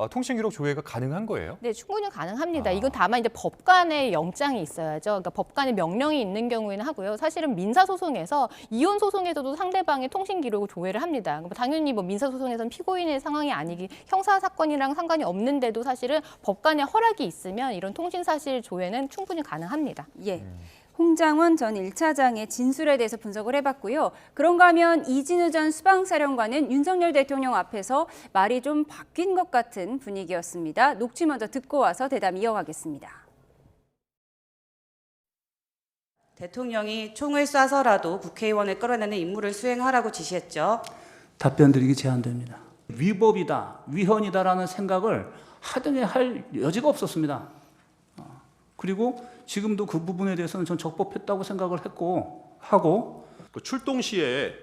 통신 기록 조회가 가능한 거예요? 네, 충분히 가능합니다. 이건 다만 이제 법관의 영장이 있어야죠. 그러니까 법관의 명령이 있는 경우에는 하고요. 사실은 민사 소송에서 이혼 소송에서도 상대방의 통신 기록을 조회를 합니다. 당연히 민사 소송에서는 피고인의 상황이 아니기 형사 사건이랑 상관이 없는데도 사실은 법관의 허락이 있으면 이런 통신 사실 조회는 충분히 가능합니다. 예. 홍장원 전 1차장의 진술에 대해서 분석을 해봤고요. 그런가 하면 이진우 전 수방사령관은 윤석열 대통령 앞에서 말이 좀 바뀐 것 같은 분위기였습니다. 녹취 먼저 듣고 와서 대담 이어가겠습니다. 대통령이 총을 쏴서라도 국회의원을 끌어내는 임무를 수행하라고 지시했죠. 답변 드리기 제한됩니다. 위법이다, 위헌이다라는 생각을 하등에 할 여지가 없었습니다. 그리고 지금도 그 부분에 대해서는 전 적법했다고 생각을 했고 하고 그 출동 시에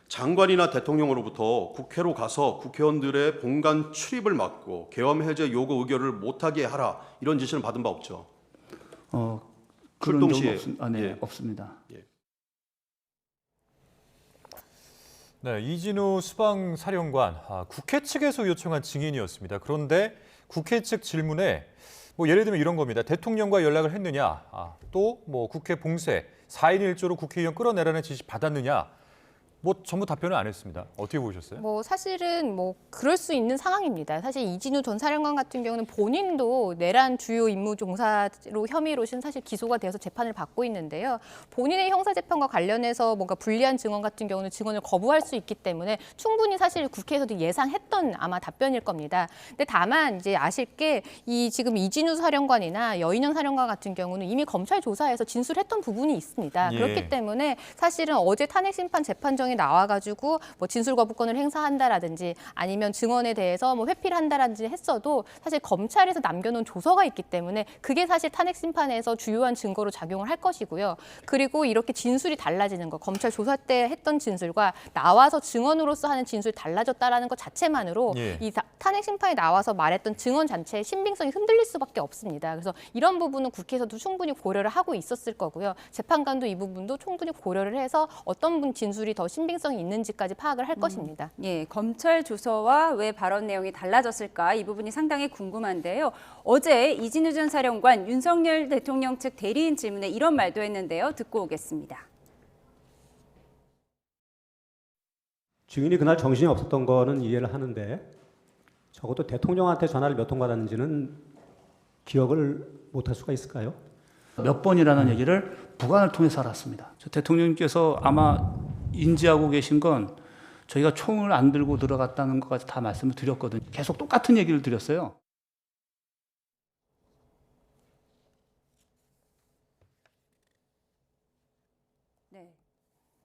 장관이나 대통령으로부터 국회로 가서 국회의원들의 본관 출입을 막고 계엄 해제 요구 의결을 못하게 하라 이런 지시를 받은 바 없죠. 그런 출동 적은 시에 네, 없습니다. 네, 이진우 수방사령관, 국회 측에서 요청한 증인이었습니다. 그런데 국회 측 질문에 뭐 예를 들면 이런 겁니다. 대통령과 연락을 했느냐, 또 뭐 국회 봉쇄, 4인 1조로 국회의원 끌어내라는 지시 받았느냐, 뭐 전부 답변을 안 했습니다. 어떻게 보셨어요? 뭐 사실은 뭐 그럴 수 있는 상황입니다. 사실 이진우 전 사령관 같은 경우는 본인도 내란 주요 임무 종사로 혐의로 사실 기소가 되어서 재판을 받고 있는데요. 본인의 형사 재판과 관련해서 뭔가 불리한 증언 같은 경우는 증언을 거부할 수 있기 때문에 충분히 사실 국회에서도 예상했던 아마 답변일 겁니다. 근데 다만 이제 아실 게 이 지금 이진우 사령관이나 여인영 사령관 같은 경우는 이미 검찰 조사에서 진술했던 부분이 있습니다. 예. 그렇기 때문에 사실은 어제 탄핵 심판 재판정에 나와가지고 뭐 진술 거부권을 행사한다라든지 아니면 증언에 대해서 뭐 회피를 한다라든지 했어도 사실 검찰에서 남겨놓은 조서가 있기 때문에 그게 사실 탄핵 심판에서 주요한 증거로 작용을 할 것이고요. 그리고 이렇게 진술이 달라지는 거, 검찰 조사 때 했던 진술과 나와서 증언으로서 하는 진술이 달라졌다라는 것 자체만으로 예. 이 탄핵 심판에 나와서 말했던 증언 자체의 신빙성이 흔들릴 수밖에 없습니다. 그래서 이런 부분은 국회에서도 충분히 고려를 하고 있었을 거고요. 재판관도 이 부분도 충분히 고려를 해서 어떤 분 진술이 더 신빙성이 있는지까지 파악을 할 것입니다. 예, 검찰 조서와 왜 발언 내용이 달라졌을까 이 부분이 상당히 궁금한데요. 어제 이진우 전 사령관 윤석열 대통령 측 대리인 질문에 이런 말도 했는데요. 듣고 오겠습니다. 증인이 그날 정신이 없었던 거는 이해를 하는데 적어도 대통령한테 전화를 몇 통 받았는지는 기억을 못할 수가 있을까요? 몇 번이라는 얘기를 부관을 통해서 알았습니다. 대통령님께서 아마 인지하고 계신 건 저희가 총을 안 들고 들어갔다는 것까지 다 말씀을 드렸거든요. 계속 똑같은 얘기를 드렸어요. 네,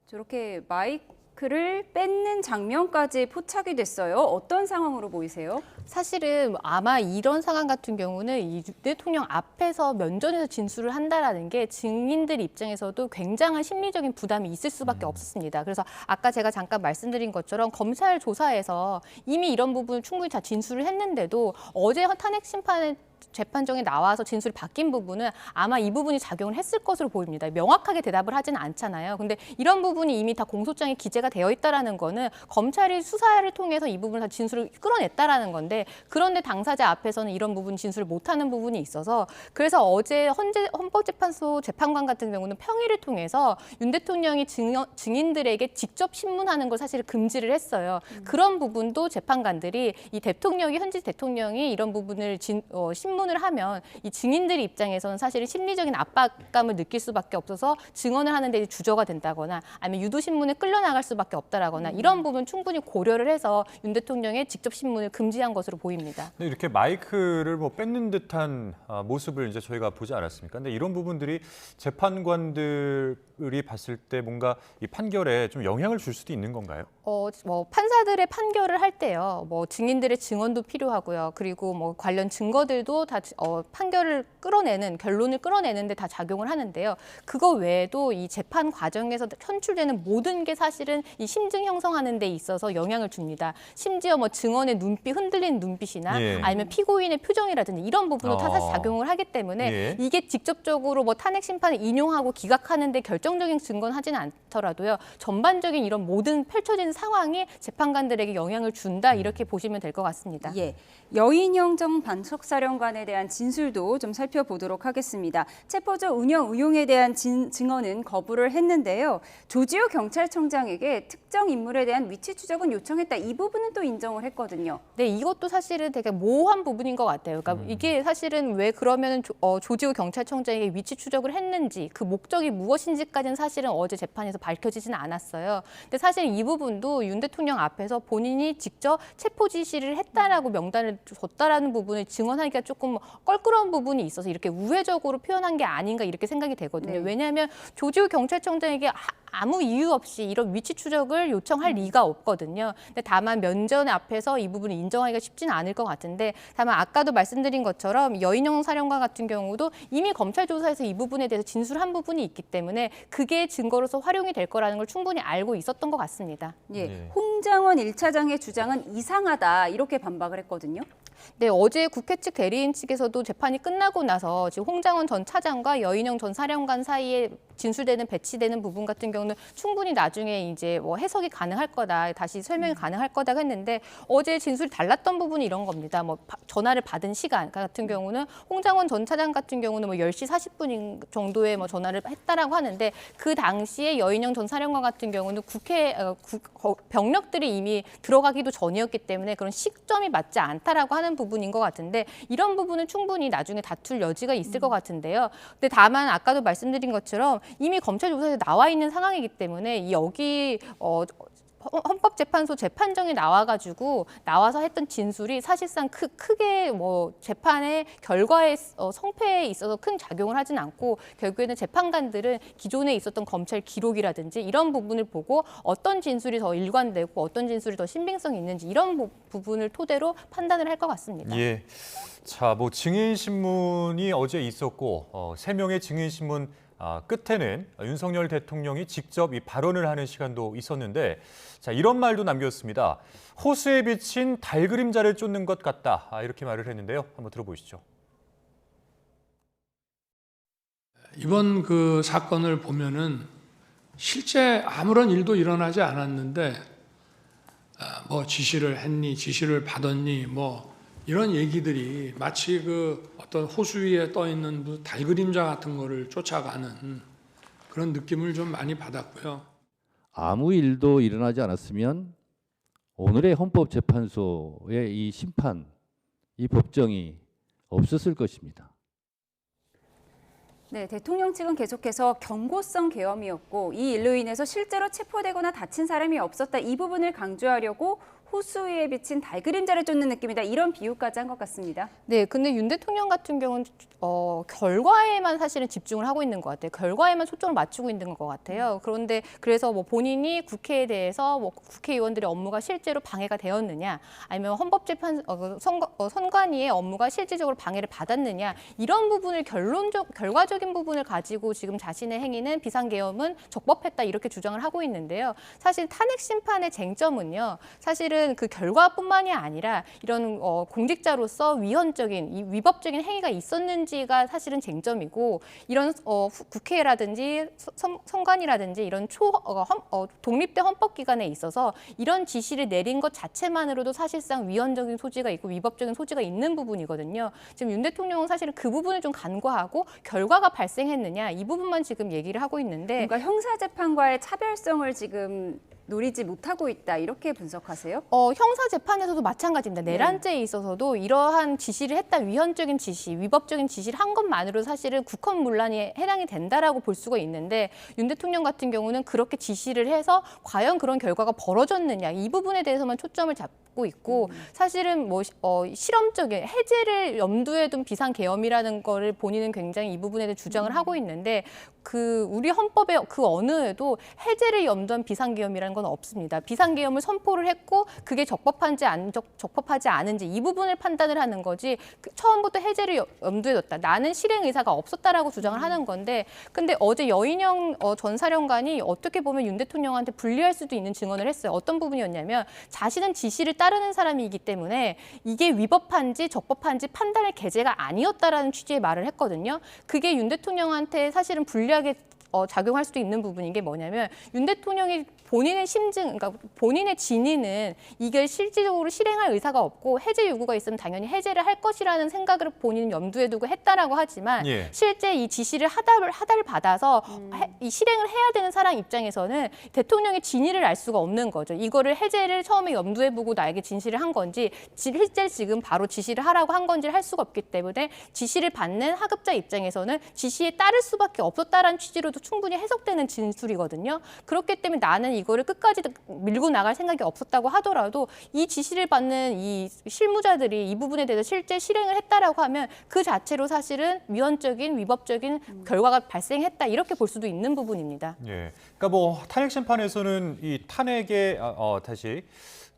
저렇게 마이크를 뺏는 장면까지 포착이 됐어요. 어떤 상황으로 보이세요? 사실은 아마 이런 상황 같은 경우는 이 대통령 앞에서 면전에서 진술을 한다라는 게 증인들 입장에서도 굉장한 심리적인 부담이 있을 수밖에 없었습니다. 그래서 아까 제가 잠깐 말씀드린 것처럼 검찰 조사에서 이미 이런 부분을 충분히 다 진술을 했는데도 어제 탄핵 심판에 재판정에 나와서 진술이 바뀐 부분은 아마 이 부분이 작용을 했을 것으로 보입니다. 명확하게 대답을 하지는 않잖아요. 근데 이런 부분이 이미 다 공소장에 기재가 되어 있다라는 거는 검찰이 수사를 통해서 이 부분을 다 진술을 끌어냈다라는 건데 그런데 당사자 앞에서는 이런 부분 진술을 못하는 부분이 있어서 그래서 어제 헌법재판소 재판관 같은 경우는 평의를 통해서 윤 대통령이 증인들에게 직접 신문하는 걸 사실 금지를 했어요. 그런 부분도 재판관들이 이 대통령이 현직 대통령이 이런 부분을 신문을 하면 이 증인들 입장에서는 사실 심리적인 압박감을 느낄 수밖에 없어서 증언을 하는데 주저가 된다거나 아니면 유도신문에 끌려나갈 수밖에 없다라거나 이런 부분 충분히 고려를 해서 윤 대통령의 직접 신문을 금지한 것으로 보입니다. 근데 이렇게 마이크를 뭐 뺏는 듯한 모습을 이제 저희가 보지 않았습니까? 근데 이런 부분들이 재판관들이 봤을 때 뭔가 이 판결에 좀 영향을 줄 수도 있는 건가요? 뭐 판사들의 판결을 할 때요, 뭐 증인들의 증언도 필요하고요, 그리고 뭐 관련 증거들도 다 판결을 끌어내는 결론을 끌어내는데 다 작용을 하는데요. 그거 외에도 이 재판 과정에서 현출되는 모든 게 사실은 이 심증 형성하는 데 있어서 영향을 줍니다. 심지어 뭐 증언의 눈빛 흔들리는 눈빛이나 예. 아니면 피고인의 표정이라든지 이런 부분도 다 사실 작용을 하기 때문에 예. 이게 직접적으로 뭐 탄핵 심판을 인용하고 기각하는데 결정적인 증거는 하지는 않더라도요. 전반적인 이런 모든 펼쳐지는 상황이 재판관들에게 영향을 준다 이렇게 보시면 될 것 같습니다. 예, 여인영 전 반석사령관에 대한 진술도 좀 살펴보도록 하겠습니다. 체포조 운영 의혹에 대한 증언은 거부를 했는데요. 조지호 경찰청장에게 특정 인물에 대한 위치 추적은 요청했다. 이 부분은 또 인정을 했거든요. 네, 이것도 사실은 되게 모호한 부분인 것 같아요. 그러니까 이게 사실은 왜 그러면 조지호 경찰청장에게 위치 추적을 했는지 그 목적이 무엇인지까지는 사실은 어제 재판에서 밝혀지지는 않았어요. 근데 사실 이 부분도 윤 대통령 앞에서 본인이 직접 체포 지시를 했다라고 명단을 줬다라는 부분을 증언하기가 조금 껄끄러운 부분이 있어서 이렇게 우회적으로 표현한 게 아닌가 이렇게 생각이 되거든요. 네. 왜냐하면 조지호 경찰청장에게 아무 이유 없이 이런 위치 추적을 요청할 리가 없거든요. 근데 다만 면전 앞에서 이 부분을 인정하기가 쉽지는 않을 것 같은데, 다만 아까도 말씀드린 것처럼 여인영 사령관 같은 경우도 이미 검찰 조사에서 이 부분에 대해서 진술한 부분이 있기 때문에 그게 증거로서 활용이 될 거라는 걸 충분히 알고 있었던 것 같습니다. 예, 홍장원 1차장의 주장은 이상하다 이렇게 반박을 했거든요. 네, 어제 국회 측 대리인 측에서도 재판이 끝나고 나서 지금 홍장원 전 차장과 여인영 전 사령관 사이에 진술되는 배치되는 부분 같은 경우는 충분히 나중에 이제 뭐 해석이 가능할 거다, 다시 설명이 가능할 거다 했는데, 어제 진술이 달랐던 부분이 이런 겁니다. 뭐 전화를 받은 시간 같은 경우는 홍장원 전 차장 같은 경우는 뭐 10시 40분 정도에 뭐 전화를 했다라고 하는데, 그 당시에 여인영 전 사령관 같은 경우는 국회 병력들이 이미 들어가기도 전이었기 때문에 그런 시점이 맞지 않다라고 하는 부분인 것 같은데, 이런 부분은 충분히 나중에 다툴 여지가 있을 것 같은데요. 근데 다만 아까도 말씀드린 것처럼 이미 검찰 조사에 나와 있는 상황이기 때문에 여기 헌법재판소 재판정에 나와서 했던 진술이 사실상 크게 뭐 재판의 결과의 성패에 있어서 큰 작용을 하진 않고, 결국에는 재판관들은 기존에 있었던 검찰 기록이라든지 이런 부분을 보고 어떤 진술이 더 일관되고 어떤 진술이 더 신빙성이 있는지 이런 부분을 토대로 판단을 할 것 같습니다. 예. 자, 뭐 증인 신문이 어제 있었고 3명의 증인 신문 끝에는 윤석열 대통령이 직접 이 발언을 하는 시간도 있었는데, 자, 이런 말도 남겼습니다. 호수에 비친 달 그림자를 쫓는 것 같다, 이렇게 말을 했는데요. 한번 들어보시죠. 이번 그 사건을 보면은 실제 아무런 일도 일어나지 않았는데 뭐 지시를 했니, 지시를 받았니, 뭐 이런 얘기들이 마치 그 어떤 호수 위에 떠 있는 달 그림자 같은 거를 쫓아가는 그런 느낌을 좀 많이 받았고요. 아무 일도 일어나지 않았으면 오늘의 헌법재판소의 이 심판, 이 법정이 없었을 것입니다. 네, 대통령 측은 계속해서 경고성 계엄이었고 이 일로 인해서 실제로 체포되거나 다친 사람이 없었다, 이 부분을 강조하려고 호수 위에 비친 달 그림자를 쫓는 느낌이다, 이런 비유까지 한 것 같습니다. 네, 근데 윤 대통령 같은 경우는 결과에만 사실은 집중을 하고 있는 것 같아요. 결과에만 초점을 맞추고 있는 것 같아요. 그런데 그래서 뭐 본인이 국회에 대해서 뭐 국회의원들의 업무가 실제로 방해가 되었느냐, 아니면 선관위의 업무가 실질적으로 방해를 받았느냐, 이런 부분을 결과적인 부분을 가지고 지금 자신의 행위는 비상계엄은 적법했다 이렇게 주장을 하고 있는데요. 사실 탄핵 심판의 쟁점은요, 사실은 그 결과뿐만이 아니라 이런 공직자로서 위헌적인, 위법적인 행위가 있었는지가 사실은 쟁점이고, 이런 국회라든지 선관위라든지 이런 독립된 헌법기관에 있어서 이런 지시를 내린 것 자체만으로도 사실상 위헌적인 소지가 있고 위법적인 소지가 있는 부분이거든요. 지금 윤 대통령은 사실은 그 부분을 좀 간과하고 결과가 발생했느냐, 이 부분만 지금 얘기를 하고 있는데, 그러니까 형사재판과의 차별성을 지금 노리지 못하고 있다, 이렇게 분석하세요? 형사 재판에서도 마찬가지입니다. 내란죄에 있어서도 이러한 지시를 했다, 위헌적인 지시, 위법적인 지시를 한 것만으로 사실은 국헌문란에 해당이 된다라고 볼 수가 있는데, 윤 대통령 같은 경우는 그렇게 지시를 해서 과연 그런 결과가 벌어졌느냐, 이 부분에 대해서만 초점을 잡고 있고, 사실은 뭐 실험적인 해제를 염두에 둔 비상계엄이라는 거를 본인은 굉장히 이 부분에 대해 주장을 하고 있는데, 우리 헌법의 그 어느에도 해제를 염두한 비상계엄이라는 건 없습니다. 비상계엄을 선포를 했고 그게 적법한지 적법하지 않은지 이 부분을 판단을 하는 거지, 처음부터 해제를 염두에 뒀다, 나는 실행 의사가 없었다라고 주장을 하는 건데, 근데 어제 여인영 전 사령관이 어떻게 보면 윤 대통령한테 불리할 수도 있는 증언을 했어요. 어떤 부분이었냐면, 자신은 지시를 따르는 사람이기 때문에 이게 위법한지 적법한지 판단할 계제가 아니었다라는 취지의 말을 했거든요. 그게 윤 대통령한테 사실은 불리하게 작용할 수도 있는 부분인 게 뭐냐면, 윤 대통령이 본인의 그러니까 본인의 진위는 이게 실질적으로 실행할 의사가 없고 해제 요구가 있으면 당연히 해제를 할 것이라는 생각을 본인은 염두에 두고 했다라고 하지만, 실제 이 지시를 하달을 받아서 이 실행을 해야 되는 사람 입장에서는 대통령의 진위를 알 수가 없는 거죠. 이거를 해제를 처음에 염두에 보고 나에게 진시를 한 건지, 실제 지금 바로 지시를 하라고 한 건지를 할 수가 없기 때문에 지시를 받는 하급자 입장에서는 지시에 따를 수밖에 없었다라는 취지로도 충분히 해석되는 진술이거든요. 그렇기 때문에 나는 이거를 끝까지 밀고 나갈 생각이 없었다고 하더라도 이 지시를 받는 이 실무자들이 이 부분에 대해서 실제 실행을 했다라고 하면 그 자체로 사실은 위헌적인 위법적인 결과가 발생했다 이렇게 볼 수도 있는 부분입니다. 예, 그러니까 뭐 탄핵 심판에서는 이 탄핵의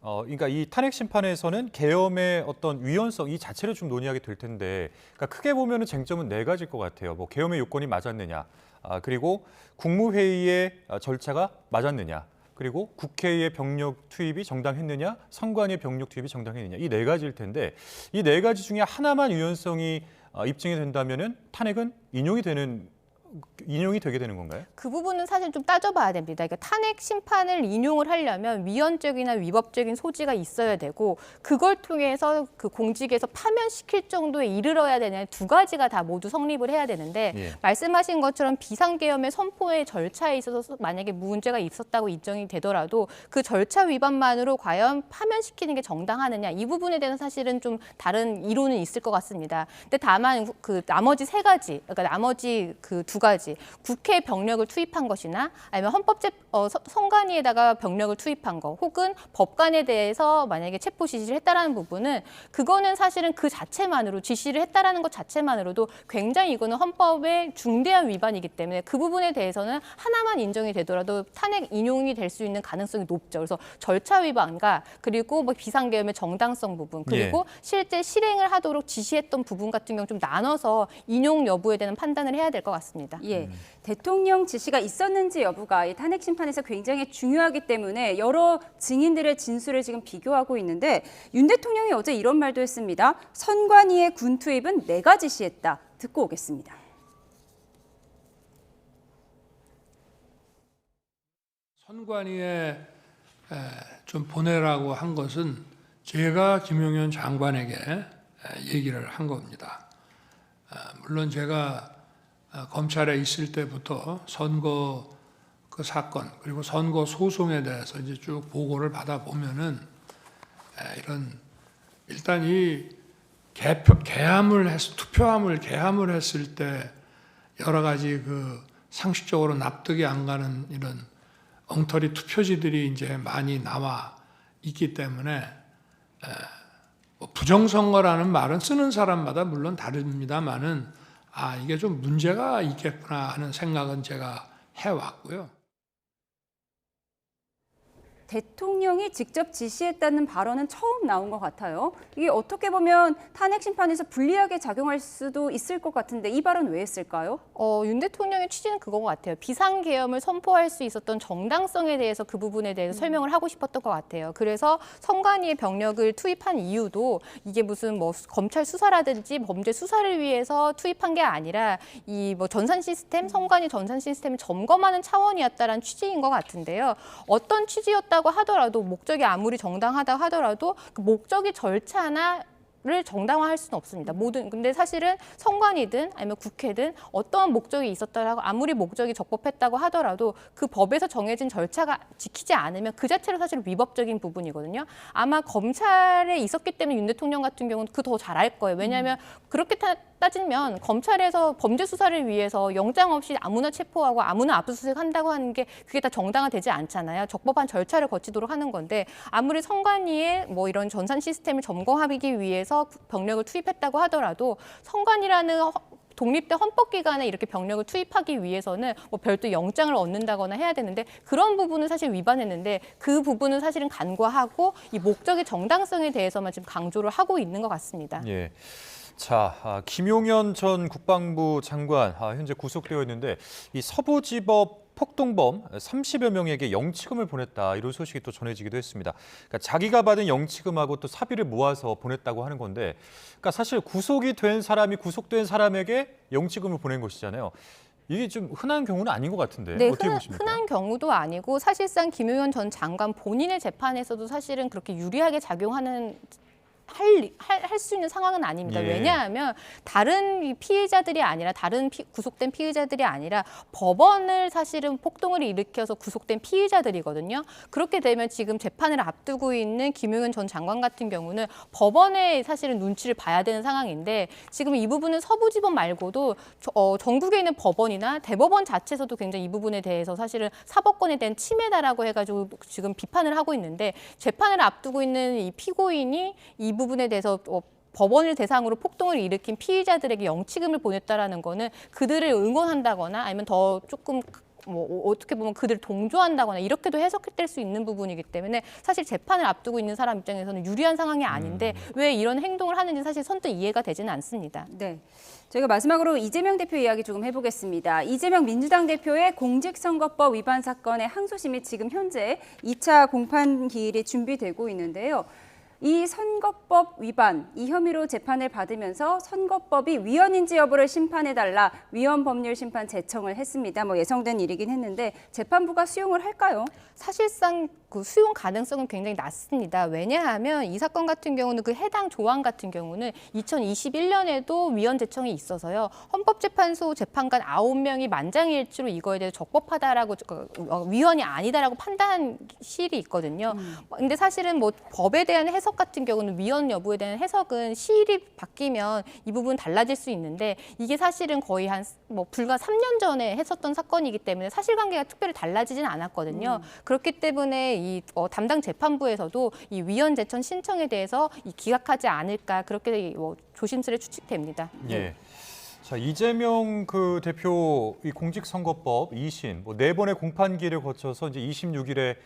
그러니까 이 탄핵 심판에서는 계엄의 어떤 위헌성 이 자체를 좀 논의하게 될 텐데, 그러니까 크게 보면은 쟁점은 네 가지일 것 같아요. 뭐 계엄의 요건이 맞았느냐, 그리고 국무회의의 절차가 맞았느냐, 그리고 국회의 병력 투입이 정당했느냐, 선관위의 병력 투입이 정당했느냐, 이 네 가지일 텐데 이 네 가지 중에 하나만 위헌성이 입증이 된다면은 탄핵은 인용이 되게 되는 건가요? 그 부분은 사실 좀 따져봐야 됩니다. 그러니까 탄핵 심판을 인용을 하려면 위헌적이나 위법적인 소지가 있어야 되고 그걸 통해서 그 공직에서 파면시킬 정도에 이르러야 되는 두 가지가 다 모두 성립을 해야 되는데 예. 말씀하신 것처럼 비상계엄의 선포의 절차에 있어서 만약에 문제가 있었다고 인정이 되더라도 그 절차 위반만으로 과연 파면시키는 게 정당하느냐 이 부분에 대해서 사실은 좀 다른 이론은 있을 것 같습니다. 근데 다만 그 나머지 세 가지, 그러니까 나머지 그 두 가지 국회 병력을 투입한 것이나 아니면 선관위에다가 병력을 투입한 거 혹은 법관에 대해서 만약에 체포 지시를 했다라는 부분은 그거는 사실은 그 자체만으로 지시를 했다라는 것 자체만으로도 굉장히 이거는 헌법의 중대한 위반이기 때문에 그 부분에 대해서는 하나만 인정이 되더라도 탄핵 인용이 될 수 있는 가능성이 높죠. 그래서 절차 위반과 그리고 뭐 비상계엄의 정당성 부분 그리고 실제 실행을 하도록 지시했던 부분 같은 경우 좀 나눠서 인용 여부에 대한 판단을 해야 될 것 같습니다. 예, 대통령 지시가 있었는지 여부가 이 탄핵 심판에서 굉장히 중요하기 때문에 여러 증인들의 진술을 지금 비교하고 있는데 윤 대통령이 어제 이런 말도 했습니다. 선관위의 군 투입은 내가 지시했다. 듣고 오겠습니다. 선관위에 좀 보내라고 한 것은 제가 김용현 장관에게 얘기를 한 겁니다. 물론 제가 검찰에 있을 때부터 선거 그 사건 그리고 선거 소송에 대해서 이제 쭉 보고를 받아 보면은 이런 일단 이 투표함을 개함을 했을 때 여러 가지 그 상식적으로 납득이 안 가는 이런 엉터리 투표지들이 이제 많이 나와 있기 때문에 뭐 부정선거라는 말은 쓰는 사람마다 물론 다릅니다만은 이게 좀 문제가 있겠구나 하는 생각은 제가 해왔고요. 대통령이 직접 지시했다는 발언은 처음 나온 것 같아요. 이게 어떻게 보면 탄핵 심판에서 불리하게 작용할 수도 있을 것 같은데 이 발언 왜 했을까요? 윤 대통령의 취지는 그건 것 같아요. 비상계엄을 선포할 수 있었던 정당성에 대해서 그 부분에 대해서 설명을 하고 싶었던 것 같아요. 그래서 선관위의 병력을 투입한 이유도 이게 무슨 뭐 검찰 수사라든지 범죄 수사를 위해서 투입한 게 아니라 이 뭐 전산 시스템, 선관위 전산 시스템을 점검하는 차원이었다라는 취지인 것 같은데요. 어떤 취지였다고 하더라도 목적이 아무리 정당하다 하더라도 그 목적의 절차를 정당화할 수는 없습니다. 근데 사실은 선관위든 아니면 국회든 어떠한 목적이 있었다라고 아무리 목적이 적법했다고 하더라도 그 법에서 정해진 절차가 지키지 않으면 그 자체로 사실 위법적인 부분이거든요. 아마 검찰에 있었기 때문에 윤 대통령 같은 경우는 그 더 잘 알 거예요. 왜냐하면 그렇게 따지면 검찰에서 범죄 수사를 위해서 영장 없이 아무나 체포하고 아무나 압수수색한다고 하는 게 그게 다 정당화되지 않잖아요. 적법한 절차를 거치도록 하는 건데 아무리 선관위에 뭐 이런 전산 시스템을 점검하기 위해서 병력을 투입했다고 하더라도 선관위라는 독립된 헌법기관에 이렇게 병력을 투입하기 위해서는 뭐 별도 영장을 얻는다거나 해야 되는데 그런 부분은 사실 위반했는데 그 부분은 사실은 간과하고 이 목적의 정당성에 대해서만 지금 강조를 하고 있는 것 같습니다. 예. 자, 김용현 전 국방부 장관 현재 구속되어 있는데 이 서부지법 폭동범 30여 명에게 영치금을 보냈다 이런 소식이 또 전해지기도 했습니다. 그러니까 자기가 받은 영치금하고 또 사비를 모아서 보냈다고 하는 건데, 그러니까 사실 구속된 사람에게 영치금을 보낸 것이잖아요. 이게 좀 흔한 경우는 아닌 것 같은데 네, 어떻게 보십니까? 흔한 경우도 아니고 사실상 김용현 전 장관 본인의 재판에서도 사실은 그렇게 유리하게 작용하는 할 수 있는 상황은 아닙니다. 예. 왜냐하면 다른 피해자들이 아니라 구속된 피의자들이 아니라 법원을 사실은 폭동을 일으켜서 구속된 피의자들이거든요. 그렇게 되면 지금 재판을 앞두고 있는 김용현 전 장관 같은 경우는 법원의 사실은 눈치를 봐야 되는 상황인데 지금 이 부분은 서부지법 말고도 전국에 있는 법원이나 대법원 자체에서도 굉장히 이 부분에 대해서 사실은 사법권에 대한 침해다라고 해가지고 지금 비판을 하고 있는데 재판을 앞두고 있는 이 피고인이 이 부분에 대해서 법원을 대상으로 폭동을 일으킨 피의자들에게 영치금을 보냈다라는 거는 그들을 응원한다거나 아니면 더 조금 어떻게 보면 그들을 동조한다거나 이렇게도 해석될 수 있는 부분이기 때문에 사실 재판을 앞두고 있는 사람 입장에서는 유리한 상황이 아닌데 왜 이런 행동을 하는지 사실 선뜻 이해가 되지는 않습니다. 네. 저희가 마지막으로 이재명 대표 이야기 조금 해보겠습니다. 이재명 민주당 대표의 공직선거법 위반 사건의 항소심이 지금 현재 2차 공판 기일이 준비되고 있는데요. 이 선거법 위반, 이 혐의로 재판을 받으면서 선거법이 위헌인지 여부를 심판해달라 위헌법률 심판 제청을 했습니다. 예정된 일이긴 했는데 재판부가 수용을 할까요? 사실상 그 수용 가능성은 굉장히 낮습니다. 왜냐하면 이 사건 같은 경우는 그 해당 조항 같은 경우는 2021년에도 위헌 제청이 있어서요. 헌법재판소 재판관 9명이 만장일치로 이거에 대해서 적법하다라고 위헌이 아니다라고 판단한 시일이 있거든요. 근데 사실은 법에 대한 해석 같은 경우는 위헌 여부에 대한 해석은 시일이 바뀌면 이 부분 달라질 수 있는데 이게 사실은 거의 불과 3년 전에 했었던 사건이기 때문에 사실관계가 특별히 달라지진 않았거든요. 그렇기 때문에 이 담당 재판부에서도 이 위헌 제청 신청에 대해서 기각하지 않을까 그렇게 조심스레 추측됩니다. 예. 자, 이재명 그 대표 이 공직선거법 2심 4번의 공판기를 거쳐서 이제 26일에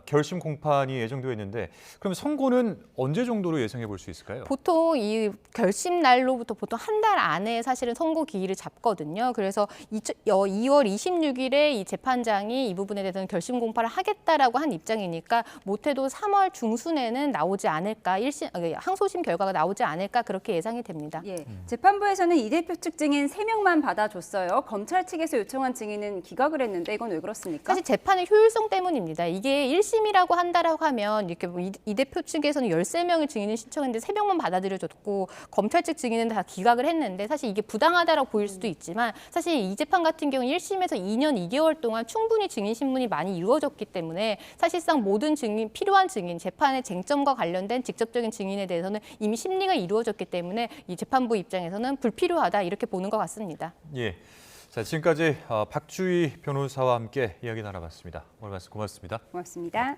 결심 공판이 예정되어 있는데 그럼 선고는 언제 정도로 예상해 볼 수 있을까요? 보통 이 결심 날로부터 보통 한 달 안에 사실은 선고 기일을 잡거든요. 그래서 2월 26일에 이 재판장이 이 부분에 대해서는 결심 공판을 하겠다라고 한 입장이니까 못해도 3월 중순에는 나오지 않을까, 항소심 결과가 나오지 않을까 그렇게 예상이 됩니다. 예, 재판부에서는 이 대표 측 증인 3명만 받아줬어요. 검찰 측에서 요청한 증인은 기각을 했는데 이건 왜 그렇습니까? 사실 재판의 효율성 때문입니다. 이게 1심이라고 한다라고 하면 이렇게 이 대표 측에서는 13명의 증인을 신청했는데 3명만 받아들여졌고 검찰 측 증인은 다 기각을 했는데 사실 이게 부당하다라고 보일 수도 있지만 사실 이 재판 같은 경우 1심에서 2년 2개월 동안 충분히 증인 신문이 많이 이루어졌기 때문에 사실상 모든 증인, 필요한 증인, 재판의 쟁점과 관련된 직접적인 증인에 대해서는 이미 심리가 이루어졌기 때문에 이 재판부 입장에서는 불필요하다 이렇게 보는 것 같습니다. 예. 자, 지금까지 박주희 변호사와 함께 이야기 나눠봤습니다. 오늘 말씀 고맙습니다. 고맙습니다.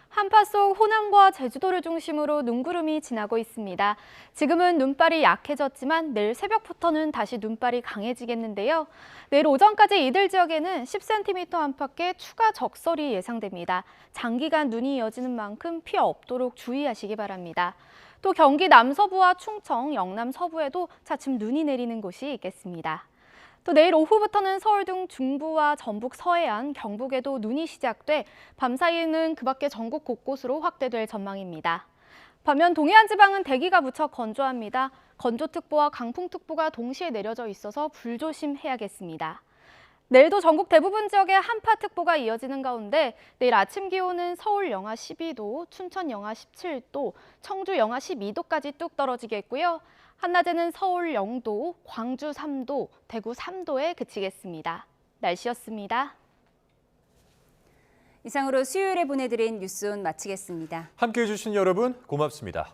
한파 속 호남과 제주도를 중심으로 눈구름이 지나고 있습니다. 지금은 눈발이 약해졌지만 내일 새벽부터는 다시 눈발이 강해지겠는데요. 내일 오전까지 이들 지역에는 10cm 안팎의 추가 적설이 예상됩니다. 장기간 눈이 이어지는 만큼 피해 없도록 주의하시기 바랍니다. 또 경기 남서부와 충청, 영남 서부에도 차츰 눈이 내리는 곳이 있겠습니다. 또 내일 오후부터는 서울 등 중부와 전북 서해안, 경북에도 눈이 시작돼 밤 사이에는 그 밖에 전국 곳곳으로 확대될 전망입니다. 반면 동해안 지방은 대기가 무척 건조합니다. 건조특보와 강풍특보가 동시에 내려져 있어서 불조심해야겠습니다. 내일도 전국 대부분 지역에 한파특보가 이어지는 가운데 내일 아침 기온은 서울 영하 12도, 춘천 영하 17도, 청주 영하 12도까지 뚝 떨어지겠고요. 한낮에는 서울 0도, 광주 3도, 대구 3도에 그치겠습니다. 날씨였습니다. 이상으로 수요일에 보내드린 뉴스온 마치겠습니다. 함께해 주신 여러분 고맙습니다.